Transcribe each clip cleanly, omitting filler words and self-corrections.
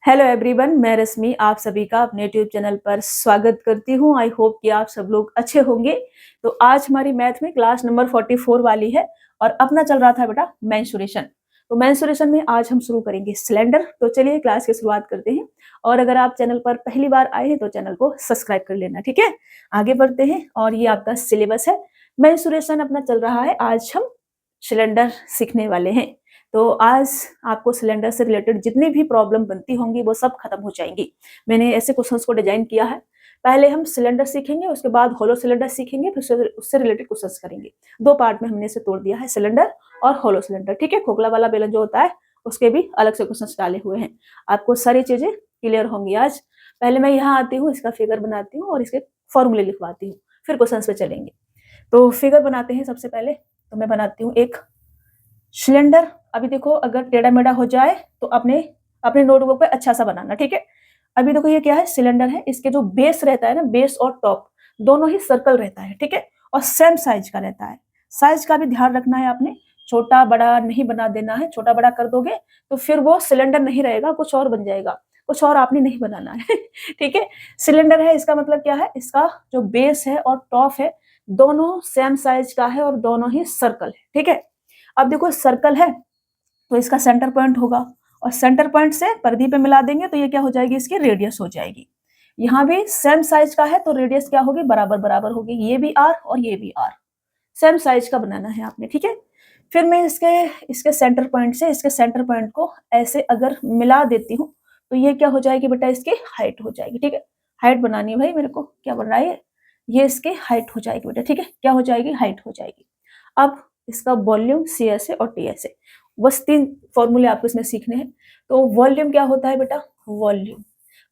Hello everyone, मैं रश्मि आप सभी का अपने यूट्यूब चैनल पर स्वागत करती हूँ। आई होप कि आप सब लोग अच्छे होंगे। तो आज हमारी मैथ में क्लास नंबर 44 वाली है और अपना चल रहा था बेटा मेंसुरेशन। तो मेंसुरेशन में आज हम शुरू करेंगे सिलेंडर। तो चलिए क्लास की शुरुआत करते हैं। और अगर आप चैनल पर पहली बार आए हैं तो चैनल को सब्सक्राइब कर लेना, ठीक है। आगे बढ़ते हैं और ये आपका सिलेबस है। मेंसुरेशन अपना चल रहा है, आज हम सिलेंडर सीखने वाले हैं। तो आज आपको सिलेंडर से रिलेटेड जितनी भी प्रॉब्लम बनती होंगी वो सब खत्म हो जाएंगी। मैंने ऐसे क्वेश्चंस को डिजाइन किया है। पहले हम सिलेंडर सीखेंगे, उसके बाद होलो सिलेंडर सीखेंगे, फिर उससे रिलेटेड क्वेश्चंस करेंगे। दो पार्ट में हमने इसे तोड़ दिया है, सिलेंडर और होलो सिलेंडर, ठीक है। खोखला वाला बेलन जो होता है उसके भी अलग से क्वेश्चंस डाले हुए हैं। आपको सारी चीजें क्लियर होंगी आज। पहले मैं यहाँ आती हूँ, इसका फिगर बनाती हूँ और इसके फॉर्मूले लिखवाती हूँ, फिर क्वेश्चन पे चलेंगे। तो फिगर बनाते हैं सबसे पहले। तो मैं बनाती हूँ एक सिलेंडर। अभी देखो, अगर टेढ़ा मेढ़ा हो जाए तो अपने अपने नोटबुक पे अच्छा सा बनाना, ठीक है। अभी देखो ये क्या है, सिलेंडर है। इसके जो बेस रहता है ना, बेस और टॉप दोनों ही सर्कल रहता है, ठीक है। और सेम साइज का रहता है। साइज का भी ध्यान रखना है आपने, छोटा बड़ा नहीं बना देना है। छोटा बड़ा कर दोगे तो फिर वो सिलेंडर नहीं रहेगा, कुछ और बन जाएगा। कुछ और आपने नहीं बनाना है ठीक है। सिलेंडर है, इसका मतलब क्या है, इसका जो बेस है और टॉप है दोनों सेम साइज का है और दोनों ही सर्कल है, ठीक है। अब देखो सर्कल है तो इसका सेंटर पॉइंट होगा और सेंटर पॉइंट से परिधि पे मिला देंगे तो ये क्या हो जाएगी, इसकी रेडियस हो जाएगी। यहाँ भी सेम साइज का है तो रेडियस क्या होगी, बराबर बराबर होगी। ये भी आर और ये भी आर, सेम साइज का बनाना है आपने, ठीक है। फिर मैं इसके इसके सेंटर पॉइंट से इसके सेंटर पॉइंट को ऐसे अगर मिला देती हूँ तो ये क्या हो जाएगी बेटा, इसकी हाइट हो जाएगी, ठीक है। हाइट बनानी है भाई मेरे को, क्या बन रहा है ये इसकी हाइट हो जाएगी बेटा, ठीक है। क्या हो जाएगी, हाइट हो जाएगी। अब इसका वॉल्यूम सी एस ए और टी एस ए, बस तीन फॉर्मूले आपको इसमें सीखने हैं। तो वॉल्यूम क्या होता है बेटा, वॉल्यूम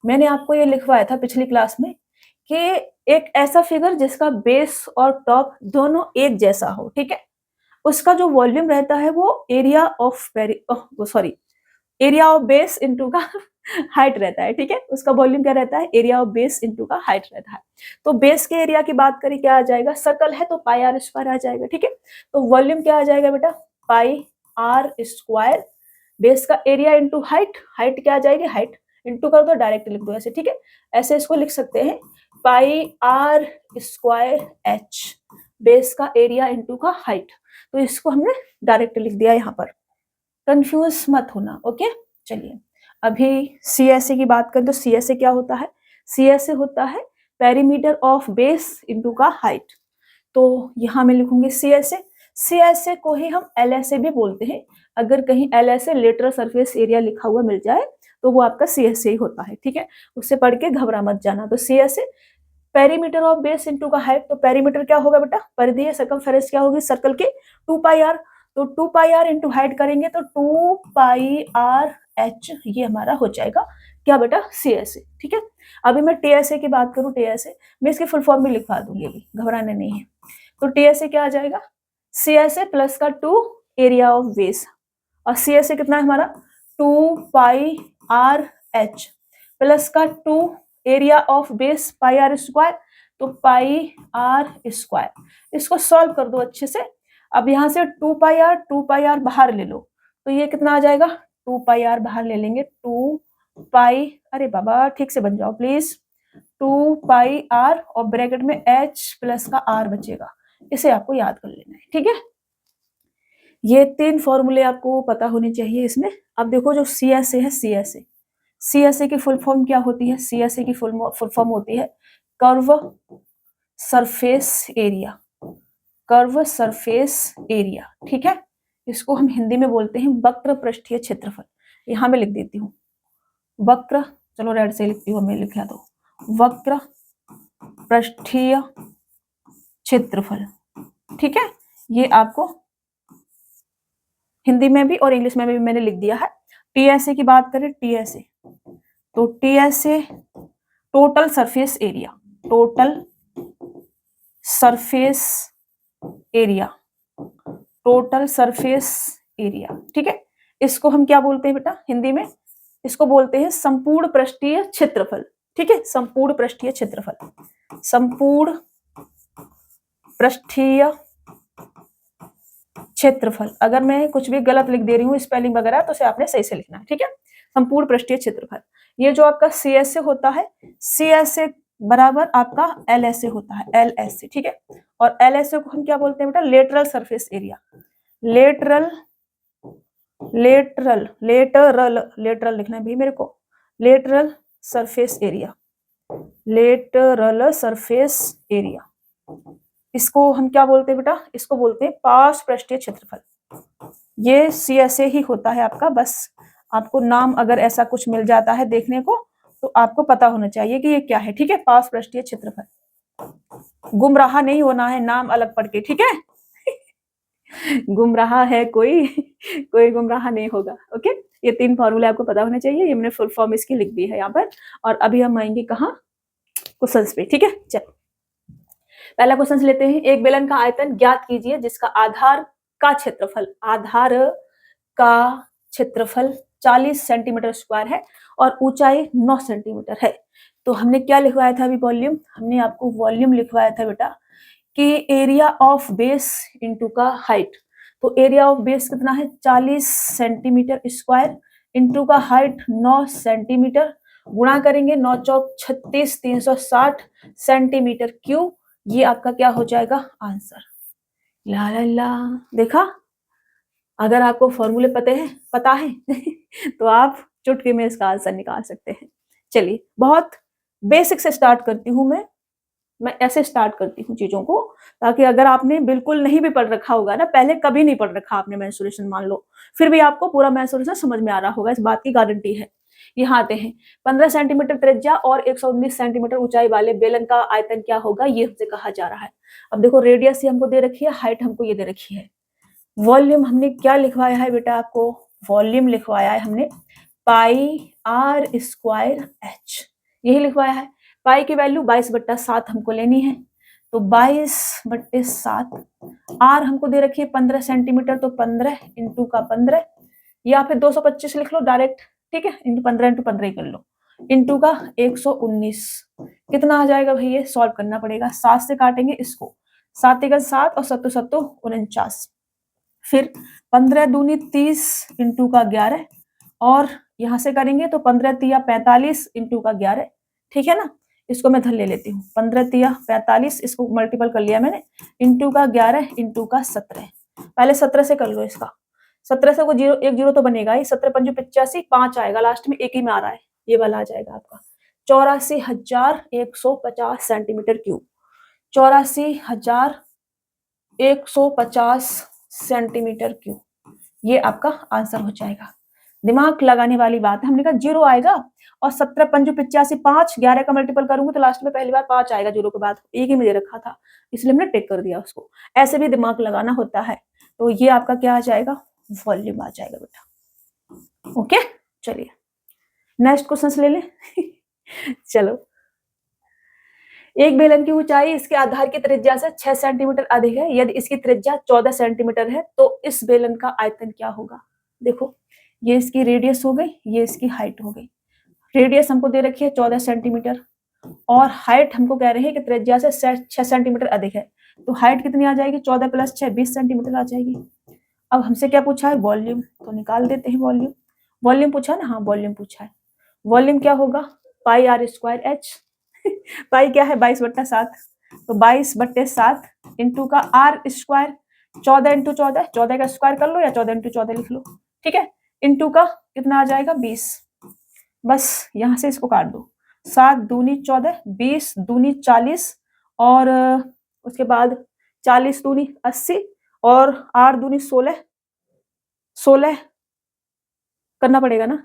मैंने आपको ये लिखवाया था पिछली क्लास में कि एक ऐसा फिगर जिसका बेस और टॉप दोनों एक जैसा हो, ठीक है। उसका जो वॉल्यूम रहता है वो area of sorry area of base into का हाइट रहता है, ठीक है। उसका वॉल्यूम क्या रहता है, एरिया ऑफ बेस इनटू का हाइट रहता है। तो बेस के एरिया की बात करें, क्या आ जाएगा, सर्कल है तो पाई आर स्क्वायर आ जाएगा, ठीक है। तो वॉल्यूम क्या आ जाएगा बेटा, पाई आर स्क्वायर। बेस का एरिया इंटू हाइट, हाइट क्या आ जाएगी, हाइट इंटू कर दो, डायरेक्ट लिख दो ऐसे, ठीक है। ऐसे इसको लिख सकते हैं, पाई आर स्क्वायर एच, बेस का एरिया इंटू का हाइट। तो इसको हमने डायरेक्ट लिख दिया यहाँ पर, कंफ्यूज मत होना, ओके। चलिए अभी सीएसए की बात करें तो सीएसए क्या होता है, सीएसए होता है पेरीमीटर ऑफ बेस इनटू का हाइट। तो यहाँ मैं लिखूंगी सीएसए। सीएसए को ही हम एलएसए भी बोलते हैं। अगर कहीं एलएसए लेटरल सरफेस एरिया लिखा हुआ मिल जाए तो वो आपका सीएसए ही होता है, ठीक है। उससे पढ़ के घबरा मत जाना। तो CSA perimeter of base into का हाइट। तो पेरीमीटर क्या होगा बेटा, परिधीय सरकमफेरेंस क्या होगी सर्कल की, 2 पाई आर। तो 2 पाई आर इंटू हाइट करेंगे तो 2 पाई आर एच, ये हमारा हो जाएगा क्या बेटा, सी एस ए, ठीक है। अभी मैं टी एस ए की बात करूं, टी एस ए मैं इसके फुल फॉर्म में लिखवा दूंगी, अभी घबराने नहीं है। तो टी एस ए क्या आ जाएगा, सी एस ए प्लस का 2 एरिया ऑफ बेस, और सी एस ए कितना है हमारा 2 पाई आर एच प्लस का 2 area of base pi are square, तो पाई आर स्क्वायर। इसको सॉल्व कर दो अच्छे से। अब यहाँ से 2 पाई आर बाहर ले लो तो ये कितना आ जाएगा, 2 पाई आर बाहर ले लेंगे, 2 पाई, अरे बाबा ठीक से बन जाओ प्लीज, 2 पाई आर और ब्रैकेट में एच प्लस का आर बचेगा। इसे आपको याद कर लेना है, ठीक है। ये तीन फॉर्मूले आपको पता होने चाहिए इसमें। अब देखो जो सी एस ए है, सी एस ए, सी एस ए की फुल फॉर्म क्या होती है, सी एस ए की फुल फॉर्म होती है curve surface area, curve surface area, ठीक है। इसको हम हिंदी में बोलते हैं वक्र पृष्ठीय क्षेत्रफल। यहां मैं लिख देती हूँ वक्र, चलो रेड से लिखती हूँ, मैं लिखा दो वक्र पृष्ठीय क्षेत्रफल, ठीक है। ये आपको हिंदी में भी और इंग्लिश में भी मैंने लिख दिया है। टीएसए की बात करें, टीएसए तो TSA total surface area, total surface area, total surface area, ठीक है। इसको हम क्या बोलते हैं बेटा हिंदी में, इसको बोलते हैं संपूर्ण पृष्ठीय क्षेत्रफल, ठीक है। संपूर्ण पृष्ठीय क्षेत्रफल, संपूर्ण पृष्ठीय क्षेत्रफल। अगर मैं कुछ भी गलत लिख दे रही हूँ स्पेलिंग वगैरह तो उसे आपने सही से लिखना है, ठीक है। संपूर्ण पृष्ठीय क्षेत्रफल। ये जो आपका CSA होता है, CSA बराबर आपका LSA होता है, LSA, ठीक है। और LSA को हम क्या बोलते हैं बेटा, lateral surface area. Lateral lateral lateral lateral लिखना है भाई मेरे को, lateral surface area, lateral surface area. इसको हम क्या बोलते हैं बेटा, इसको बोलते हैं पार्श्व पृष्ठीय क्षेत्रफल। ये CSA ही होता है आपका। बस आपको नाम अगर ऐसा कुछ मिल जाता है देखने को तो आपको पता होना चाहिए कि ये क्या है, ठीक है। पार्श्व पृष्ठीय क्षेत्रफल। गुमराह नहीं होना है नाम अलग पढ़ के, ठीक है। गुमराह है कोई कोई गुमराह नहीं होगा, ओके। ये 3 फॉर्मूले आपको पता होने चाहिए। ये मैंने फुल फॉर्म इसकी लिख दी है यहाँ पर। और अभी हम आएंगे कहाँ, क्वेश्चंस पे, ठीक है। चलो पहला क्वेश्चन लेते हैं। एक बेलन का आयतन ज्ञात कीजिए जिसका आधार का क्षेत्रफल 40 सेंटीमीटर स्क्वायर है और ऊंचाई 9 सेंटीमीटर है। तो हमने क्या लिखवाया था अभी, वॉल्यूम। हमने आपको वॉल्यूम लिखवाया था बेटा कि एरिया ऑफ बेस इनटू का हाइट। तो एरिया ऑफ बेस कितना है, 40 सेंटीमीटर स्क्वायर इनटू का हाइट 9 सेंटीमीटर, गुणा करेंगे 9 चौक 36, 360 सेंटीमीटर क्यूब। ये आपका क्या हो जाएगा, आंसर। ला ला ला, देखा। अगर आपको फॉर्मूले पता है तो आप चुटकी में इसका आंसर निकाल सकते हैं। चलिए बहुत बेसिक से स्टार्ट करती हूँ मैं ऐसे स्टार्ट करती हूँ चीजों को, ताकि अगर आपने बिल्कुल नहीं भी पढ़ रखा होगा ना, पहले कभी नहीं पढ़ रखा आपने मेंस्ट्रुएशन मान लो, फिर भी आपको पूरा मेंस्ट्रुएशन समझ में आ रहा होगा, इस बात की गारंटी है। यहाँ आते हैं, 15 सेंटीमीटर त्रिज्या और 119 सेंटीमीटर ऊंचाई वाले बेलन का आयतन क्या होगा, ये हमसे कहा जा रहा है। अब देखो रेडियस हमको दे रखी है, हाइट हमको ये दे रखी है। वॉल्यूम हमने क्या लिखवाया है बेटा, आपको वॉल्यूम लिखवाया है हमने पाई आर स्क्वायर एच, यही लिखवाया है। पाई की वैल्यू 22/7 हमको लेनी है, तो 22/7। आर हमको दे रखी है 15 सेंटीमीटर, तो 15 इंटू का 15, या फिर 225 लिख लो डायरेक्ट, ठीक है। इंटू 15 ही कर लो, इंटू का 119। कितना आ जाएगा भाई, ये सॉल्व करना पड़ेगा। 7 से काटेंगे इसको, 7 × 7 और 7 7 49। फिर 15 दूनी 30 इंटू का 11, और यहां से करेंगे तो 15 तिया 45 इंटू का 11, ठीक है ना। इसको मैं धन ले लेती हूँ, 15 तिया 45, इसको मल्टीपल कर लिया मैंने, इंटू का 11 इंटू का 17। पहले 17 से कर लो इसका, 17 से को जीरो, एक जीरो तो बनेगा ही, 17 पंजू 85, 5 आएगा लास्ट में, एक ही में आ रहा है, ये वाला आ जाएगा आपका 84,150 सेंटीमीटर क्यूब। 84,150 सेंटीमीटर क्यूब, ये आपका आंसर हो जाएगा। दिमाग लगाने वाली बात है, हमने कहा जीरो आएगा, और 17 पंजू 85, 5, 11 का मल्टीपल करूंगी तो लास्ट में पहली बार 5 आएगा, जीरो के बाद एक ही में दे रखा था, इसलिए हमने टिक कर दिया उसको। ऐसे भी दिमाग लगाना होता है। तो ये आपका क्या आ जाएगा, वॉल्यूम आ जाएगा बेटा, ओके। चलिए नेक्स्ट क्वेश्चन ले लें चलो, एक बेलन की ऊंचाई इसके आधार की त्रिज्या से 6 सेंटीमीटर अधिक है, यदि इसकी त्रिज्या 14 सेंटीमीटर है तो इस बेलन का आयतन क्या होगा। देखो ये इसकी रेडियस हो गई, ये इसकी हाइट हो गई। रेडियस हमको दे रखी है 14 सेंटीमीटर, और हाइट हमको कह रहे हैं कि त्रिज्या से 6 सेंटीमीटर अधिक है, तो हाइट कितनी आ जाएगी, 14 + 6 20 सेंटीमीटर आ जाएगी। अब हमसे क्या पूछा है, वॉल्यूम, तो निकाल देते हैं वॉल्यूम। वॉल्यूम पूछा ना, हाँ वॉल्यूम पूछा है। वॉल्यूम क्या होगा, पाई आर स्क्वायर एच पाई क्या है 22/7, तो 22/7 इंटू का आर स्क्वायर, 14 × 14, 14 का स्क्वायर कर लो या 14 × 14 लिख लो, ठीक है। इंटू का कितना आ जाएगा 20, बस यहां से इसको काट दो, 7 दूनी 14, 20 दूनी 40, और उसके बाद 40 दूनी 80, और 8 दूनी 16 करना पड़ेगा ना,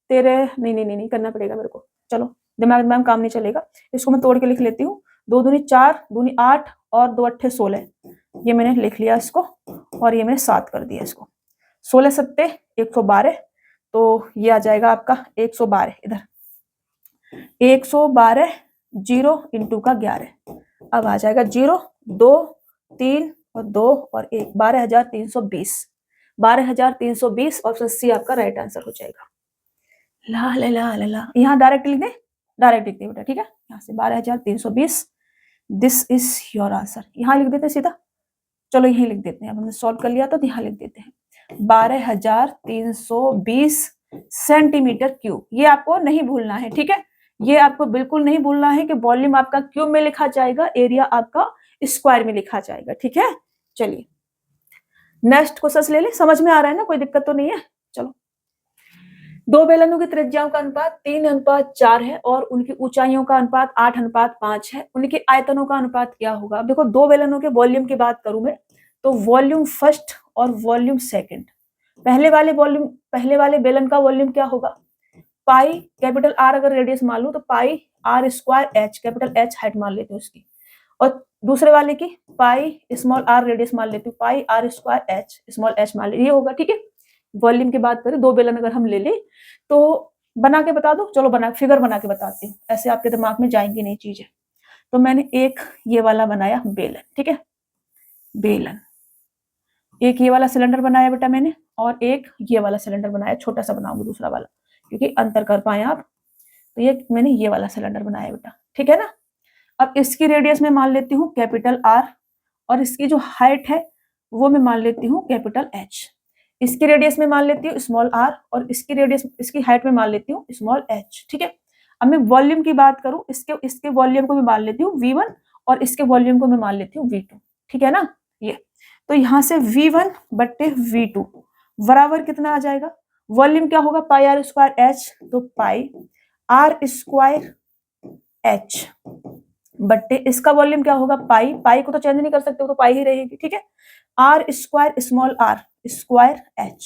तेरे नहीं करना पड़ेगा मेरे को, चलो दिमाग में काम नहीं चलेगा, इसको मैं तोड़ के लिख लेती हूँ। 2 दूनी 4, दूनी 8, और 2 8 16, ये मैंने लिख लिया इसको, और ये मैंने 7 कर दिया इसको। 16 7 112, तो ये आ जाएगा आपका 112, इधर 112 0 इंटू का 11, अब आ जाएगा 0 2 3 और 2 और 1, 12,320, 12,320, ऑप्शन सी आपका राइट आंसर हो जाएगा। ला ला ला ला ला, यहाँ डायरेक्ट लिख दे, डायरेक्ट लिख दे बेटा, ठीक है। यहाँ से 12,320, दिस इज योर आंसर। यहाँ लिख देते सीधा, चलो यही लिख देते हैं, अब हमने सॉल्व कर लिया तो यहाँ लिख देते हैं 12,320 सेंटीमीटर क्यूब। ये आपको नहीं भूलना है, ठीक है, ये आपको बिल्कुल नहीं भूलना है कि वॉल्यूम आपका क्यूब में लिखा जाएगा, एरिया आपका स्क्वायर में लिखा जाएगा, ठीक है। चलिए नेक्स्ट क्वेश्चन ले ले, समझ में आ रहा है ना, कोई दिक्कत तो नहीं है। चलो, दो बेलनों की त्रिज्याओं का अनुपात 3:4 है और उनकी ऊंचाइयों का अनुपात 8:5 है, उनके आयतनों का अनुपात क्या होगा। अब देखो दो बेलनों के वॉल्यूम की बात करूं मैं, तो वॉल्यूम फर्स्ट और वॉल्यूम सेकंड, पहले वाले बेलन का वॉल्यूम क्या होगा, पाई कैपिटल आर, अगर रेडियस मान लूं तो pi are square H, capital H height मान लेते हैं उसकी, और दूसरे वाले की पाई स्मॉल आर रेडियस मान लेती हूँ, pi are square H small H मान ले, ये होगा, ठीक है। वॉल्यूम की बात करें, दो बेलन अगर हम ले ले तो बना के बता दो, चलो फिगर बना के बताती हूँ, ऐसे आपके दिमाग में जाएंगी नहीं चीजें। तो मैंने एक ये वाला बनाया बेलन, ठीक है, बेलन, एक ये वाला सिलेंडर बनाया बेटा मैंने, और एक ये वाला सिलेंडर बनाया, छोटा सा बनाऊंगी दूसरा वाला क्योंकि अंतर कर पाए आप। तो ये मैंने ये वाला सिलेंडर बनाया बेटा, ठीक है ना। अब इसकी रेडियस में मान लेती हूँ कैपिटल आर, और इसकी जो हाइट है वो मैं मान लेती हूँ कैपिटल एच, इसकी रेडियस में मान लेती हूँ स्मॉल आर, और इसकी रेडियस, इसकी हाइट में मान लेती हूँ स्मॉल एच, ठीक है। अब मैं वॉल्यूम की बात करूं, इसके वॉल्यूम को मैं मान लेती हूँ V1 और इसके वॉल्यूम को मैं मान लेती हूँ V2, ठीक है ना। ये तो यहां से V1 बट्टे V2 बराबर कितना आ जाएगा, वॉल्यूम क्या होगा, पाई आर स्क्वायर एच, तो पाई आर स्क्वायर एच बट्टे इसका वॉल्यूम क्या होगा, पाई, पाई को तो चेंज नहीं कर सकते हो तो पाई ही रहेगी, ठीक है, r square small r square h.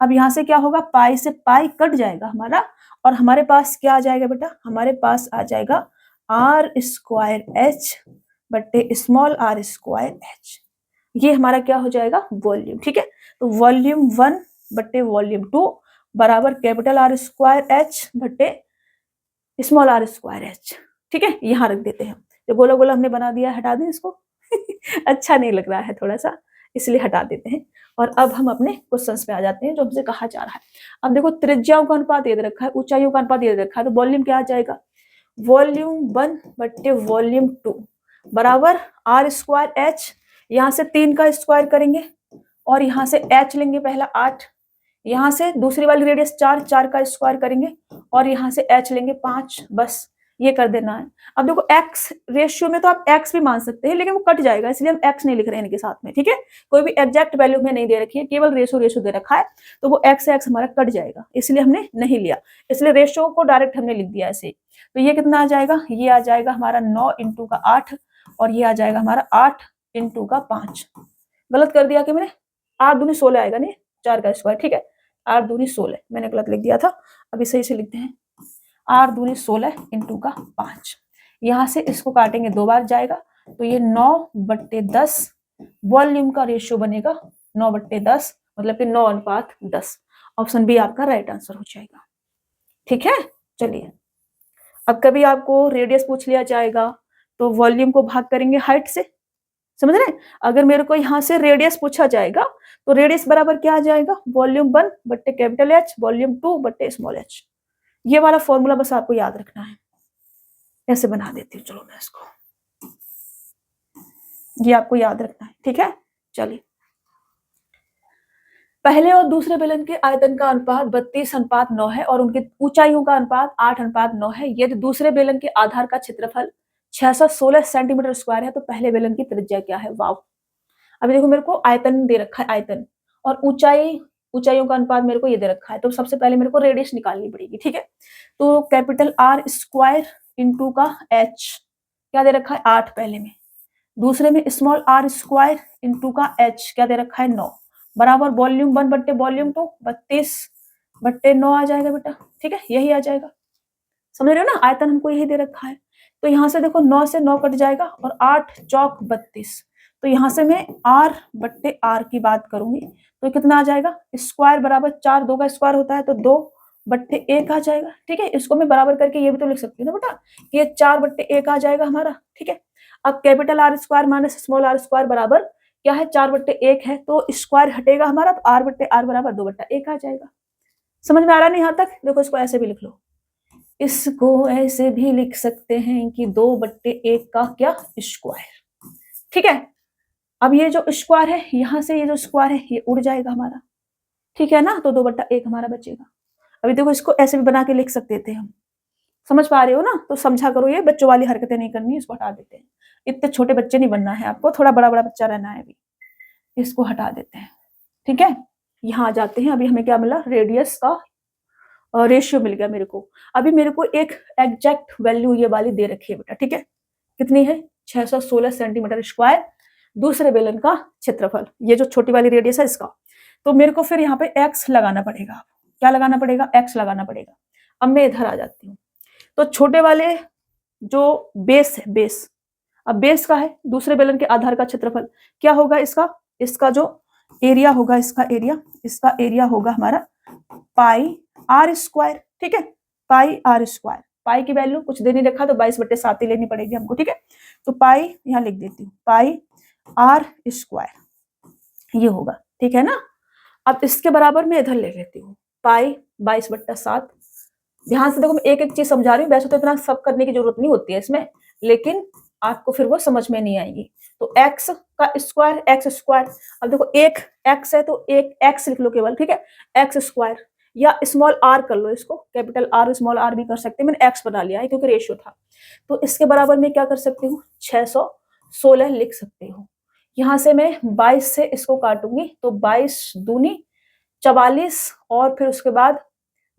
अब यहां से क्या होगा, पाई से पाई कट जाएगा हमारा, और हमारे पास क्या आ जाएगा बेटा, हमारे पास आ जाएगा आर स्क्वायर एच बट्टे स्मॉल आर स्क्वायर एच, ये हमारा क्या हो जाएगा, वॉल्यूम, ठीक है। तो वॉल्यूम 1 बट्टे वॉल्यूम 2 बराबर कैपिटल आर स्क्वायर एच बट्टे स्मॉल आर स्क्वायर एच, ठीक है, यहां रख देते हैं। जो गोला गोला हमने बना दिया, हटा दें इसको अच्छा नहीं लग रहा है थोड़ा सा, इसलिए हटा देते हैं। और अब हम अपने क्वेश्चंस पे आ जाते हैं जो हमसे कहा जा रहा है। अब देखो त्रिज्याओं का अनुपात ये दे रखा है, ऊंचाइयों का अनुपात ये दे रखा है, तो वॉल्यूम क्या आ जाएगा, वॉल्यूम 1 बट्टे वॉल्यूम 2 बराबर आर स्क्वायर एच, यहाँ से 3 का स्क्वायर करेंगे और यहाँ से एच लेंगे पहला 8, यहाँ से दूसरी वाली रेडियस 4, 4 का स्क्वायर करेंगे और यहाँ से एच लेंगे 5, बस ये कर देना है। अब देखो एक्स रेशियो में तो आप एक्स भी मान सकते हैं, लेकिन वो कट जाएगा, इसलिए हम एक्स नहीं लिख रहे हैं इनके साथ में, ठीक है। कोई भी एग्जैक्ट वैल्यू में नहीं दे रखी है, केवल रेशियो रेशियो दे रखा है, तो वो एक्स एक्स हमारा कट जाएगा, इसलिए हमने नहीं लिया, इसलिए रेशियो को डायरेक्ट हमने लिख दिया ऐसे। तो ये कितना आ जाएगा, ये आ जाएगा हमारा 9 इंटू का 8, और ये आ जाएगा हमारा 8 इंटू का 5। गलत कर दिया कि मैंने, 8 दूनी 16 आएगा, नहीं 4 का स्क्वायर, ठीक है, 8 दूनी 16 मैंने गलत लिख दिया था, अभी सही से लिखते हैं, 8 दूनी 16 इंटू का 5, यहाँ से इसको काटेंगे 2 बार जाएगा, तो ये 9/10 वॉल्यूम का रेशियो बनेगा, 9/10 मतलब कि 9:10। ऑप्शन बी आपका राइट आंसर हो जाएगा, ठीक है। चलिए अब कभी आपको रेडियस पूछ लिया जाएगा तो वॉल्यूम को भाग करेंगे हाइट से, समझ रहे हैं। अगर मेरे को यहाँ से रेडियस पूछा जाएगा तो रेडियस बराबर क्या आ जाएगा, वॉल्यूम 1 बट्टे कैपिटल एच, वॉल्यूम 2 बट्टे स्मॉल एच। ये वाला फॉर्मूला बस आपको याद रखना है, ऐसे बना देती हूँ, चलो मैं इसको, ये आपको याद रखना है, ठीक है। चलिए पहले और दूसरे बेलन के आयतन का अनुपात 32:9 है और उनकी ऊंचाइयों का अनुपात 8:9 है। यदि दूसरे बेलन के आधार का क्षेत्रफल 616 सेंटीमीटर स्क्वायर है तो पहले बेलन की त्रिज्या क्या है। वाव, अभी देखो मेरे को आयतन दे रखा है, आयतन और ऊंचाइयों का अनुपात मेरे को ये दे रखा है, तो सबसे पहले मेरे को रेडियस निकालनी पड़ेगी, ठीक है। तो कैपिटल आर स्क्वायर इंटू का एच क्या दे रखा है 8 पहले में, दूसरे में स्मॉल आर स्क्वायर इंटू का एच क्या दे रखा है 9 बराबर वॉल्यूम 1 बट्टे वॉल्यूम 2 32/9 आ जाएगा बेटा, ठीक है, यही आ जाएगा, समझ रहे हो ना, आयतन हमको यही दे रखा है। तो यहाँ से देखो 9 से 9 कट जाएगा और 8 चौक 32, तो यहाँ से मैं r बट्टे r की बात करूंगी तो कितना आ जाएगा, स्क्वायर बराबर 4, 2 का स्क्वायर होता है तो 2/1 आ जाएगा, ठीक है। इसको मैं बराबर करके ये भी तो लिख सकती हूँ ना बेटा, ये 4/1 आ जाएगा हमारा, ठीक है। अब capital r square minus small r square बराबर क्या है 4/1 है, तो स्क्वायर हटेगा हमारा, तो r/r बराबर 2/1 आ जाएगा। समझ में आ रहा नहीं यहाँ तक, देखो इसको ऐसे भी लिख लो, इसको ऐसे भी लिख सकते हैं कि 2/1 का क्या स्क्वायर, ठीक है। अब ये जो स्क्वायर है यहाँ से ये जो स्क्वायर है ये उड़ जाएगा हमारा, ठीक है ना, तो 2/1 हमारा बचेगा। अभी देखो इसको ऐसे भी बना के लिख सकते थे हम, समझ पा रहे हो ना? तो समझा करो, ये बच्चों वाली हरकतें नहीं करनी, इसको हटा देते हैं। इतने छोटे बच्चे नहीं बनना है आपको, थोड़ा बड़ा बड़ा बच्चा रहना है अभी। इसको हटा देते हैं, ठीक है। यहाँ आ जाते हैं, अभी हमें क्या मिला, रेडियस का रेशियो मिल गया मेरे को। अभी मेरे को एक एग्जैक्ट वैल्यू ये वाली दे रखी है बेटा, ठीक है। कितनी है? 616 सेंटीमीटर स्क्वायर दूसरे बेलन का क्षेत्रफल, ये जो छोटी वाली रेडियस है इसका। तो मेरे को फिर यहाँ पे एक्स लगाना पड़ेगा। क्या लगाना पड़ेगा? एक्स लगाना पड़ेगा। अब मैं इधर आ जाती हूँ, तो छोटे वाले जो बेस है, बेस, अब बेस का है दूसरे बेलन के आधार का क्षेत्रफल, क्या होगा इसका? इसका जो एरिया होगा, इसका एरिया होगा हमारा पाई आर स्क्वायर, ठीक है। पाई आर स्क्वायर, पाई की वैल्यू कुछ दे नहीं रखा तो 22/7 ही लेनी पड़ेगी हमको, ठीक है। तो पाई यहाँ लिख देती हूँ, पाई आर स्क्वायर ये होगा, ठीक है ना। अब इसके बराबर मैं इधर ले लेती हूँ, पाई 22/7। ध्यान से देखो, मैं एक एक चीज समझा रही हूँ, वैसे तो इतना सब करने की जरूरत नहीं होती है इसमें, लेकिन आपको फिर वो समझ में नहीं आएगी। तो x का स्क्वायर, एक्स स्क्वायर। अब देखो एक x है तो एक x लिख लो केवल, ठीक है, एक्स स्क्वायर, या स्मॉल r कर लो इसको, कैपिटल R स्मॉल r भी कर सकते हैं, मैंने x बना लिया है क्योंकि रेशियो था। तो इसके बराबर में क्या कर सकती हूँ, 616 लिख सकती हूँ। यहाँ से मैं 22 से इसको काटूंगी तो 22 दूनी 44, और फिर उसके बाद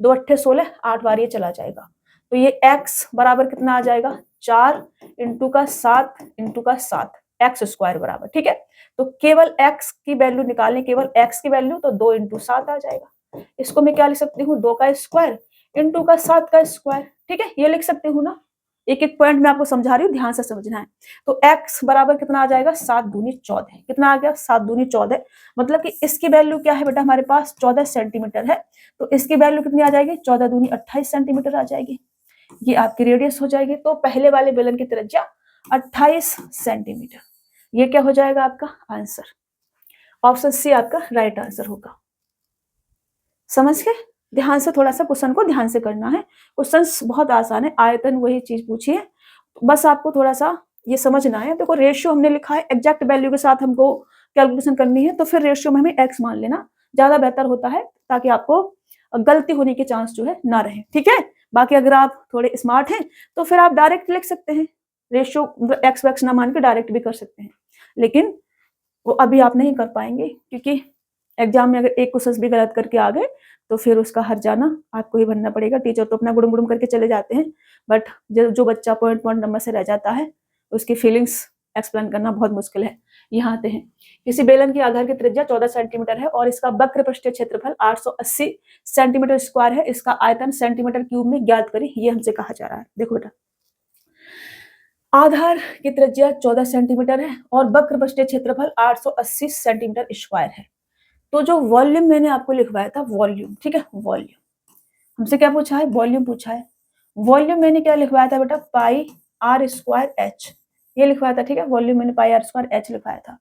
2 अट्ठे 16, 8 बार ये चला जाएगा। तो ये x बराबर कितना आ जाएगा, 4 इंटू का 7 इंटू का 7 एक्स स्क्वायर बराबर, ठीक है। तो केवल x की वैल्यू निकालने, केवल x की वैल्यू, तो 2 इंटू 7 आ जाएगा। इसको मैं क्या लिख सकती हूँ, 2 का स्क्वायर इंटू का 7 का स्क्वायर, ठीक है, ये लिख सकती हूँ ना। एक एक पॉइंट मैं आपको समझा रही हूँ, ध्यान से समझना है। तो x बराबर कितना आ जाएगा, 7 दूनी 14। कितना आ गया, 7 दूनी 14। मतलब कि इसकी वैल्यू क्या है बेटा, हमारे पास 14 सेंटीमीटर है। तो इसकी वैल्यू कितनी आ जाएगी, 14 दूनी 28 सेंटीमीटर आ जाएगी। ये आपकी रेडियस हो जाएगी। तो पहले वाले बेलन की त्रिज्या 28 सेंटीमीटर, ये क्या हो जाएगा आपका आंसर। ऑप्शन सी आपका राइट आंसर होगा। समझ गए? ध्यान से थोड़ा सा क्वेश्चन को ध्यान से करना है, क्वेश्चन बहुत आसान है, आयतन वही चीज पूछी है, बस आपको थोड़ा सा ये समझना है। देखो रेशियो हमने लिखा है, एग्जैक्ट वैल्यू के साथ हमको कैलकुलेशन करनी है, तो फिर रेशियो में हमें एक्स मान लेना ज्यादा बेहतर होता है, ताकि आपको गलती होने के चांस जो है ना रहे, ठीक है। बाकी अगर आप थोड़े स्मार्ट हैं तो फिर आप डायरेक्ट लिख सकते हैं, रेशियो एक्स वैक्स ना मान के डायरेक्ट भी कर सकते हैं, लेकिन वो अभी आप नहीं कर पाएंगे, क्योंकि एग्जाम में अगर एक क्वेश्चन भी गलत करके आ गए तो फिर उसका हर जाना आपको ही बनना पड़ेगा। टीचर तो अपना गुड़म गुड़म करके चले जाते हैं, बट जो बच्चा पॉइंट पॉइंट नंबर से रह जाता है उसकी फीलिंग्स एक्सप्लेन करना बहुत मुश्किल है। यहाँ आते हैं, किसी बेलन की आधार की त्रिज्या 14 सेंटीमीटर है और इसका वक्र पृष्ठीय क्षेत्रफल 880 सेंटीमीटर स्क्वायर है, इसका आयतन सेंटीमीटर क्यूब में ज्ञात करें, ये हमसे कहा जा रहा है। देखो बेटा, आधार की त्रिज्या 14 सेंटीमीटर है और वक्र पृष्ठीय क्षेत्रफल 880 सेंटीमीटर स्क्वायर है। तो जो वॉल्यूम मैंने आपको लिखवाया था, वॉल्यूम, ठीक है, वॉल्यूम हमसे क्या पूछा है, वॉल्यूम पूछा है। वॉल्यूम मैंने क्या लिखवाया था बेटा, पाई आर स्क्वायर एच, ये लिखवाया था, ठीक है। वॉल्यूम मैंने पाई आर स्क्वायर एच लिखवाया था।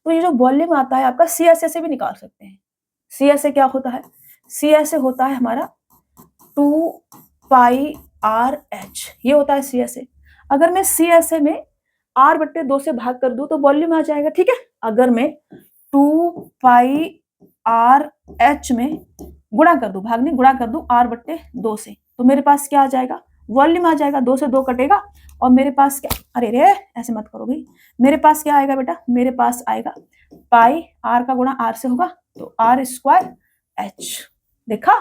तो ये जो वॉल्यूम आता है आपका, सी एस ए से भी निकाल सकते हैं। सी एस ए क्या होता है, सी एस ए होता है हमारा 2 पाई आर एच, ये होता है सी एस ए। अगर मैं सी एस ए में r/2 से भाग कर दूं तो वॉल्यूम आ जाएगा, ठीक है। अगर मैं 2 पाई आर एच में गुणा कर दूं, भाग नहीं गुणा कर दूं r/2 से, तो मेरे पास क्या आ जाएगा, वॉल्यूम आ जाएगा। 2 से 2 कटेगा और मेरे पास क्या, अरे रे ऐसे मत करो भाई, मेरे पास क्या आएगा बेटा, मेरे पास आएगा पाई आर का गुणा आर से होगा तो आर स्क्वायर एच। देखा,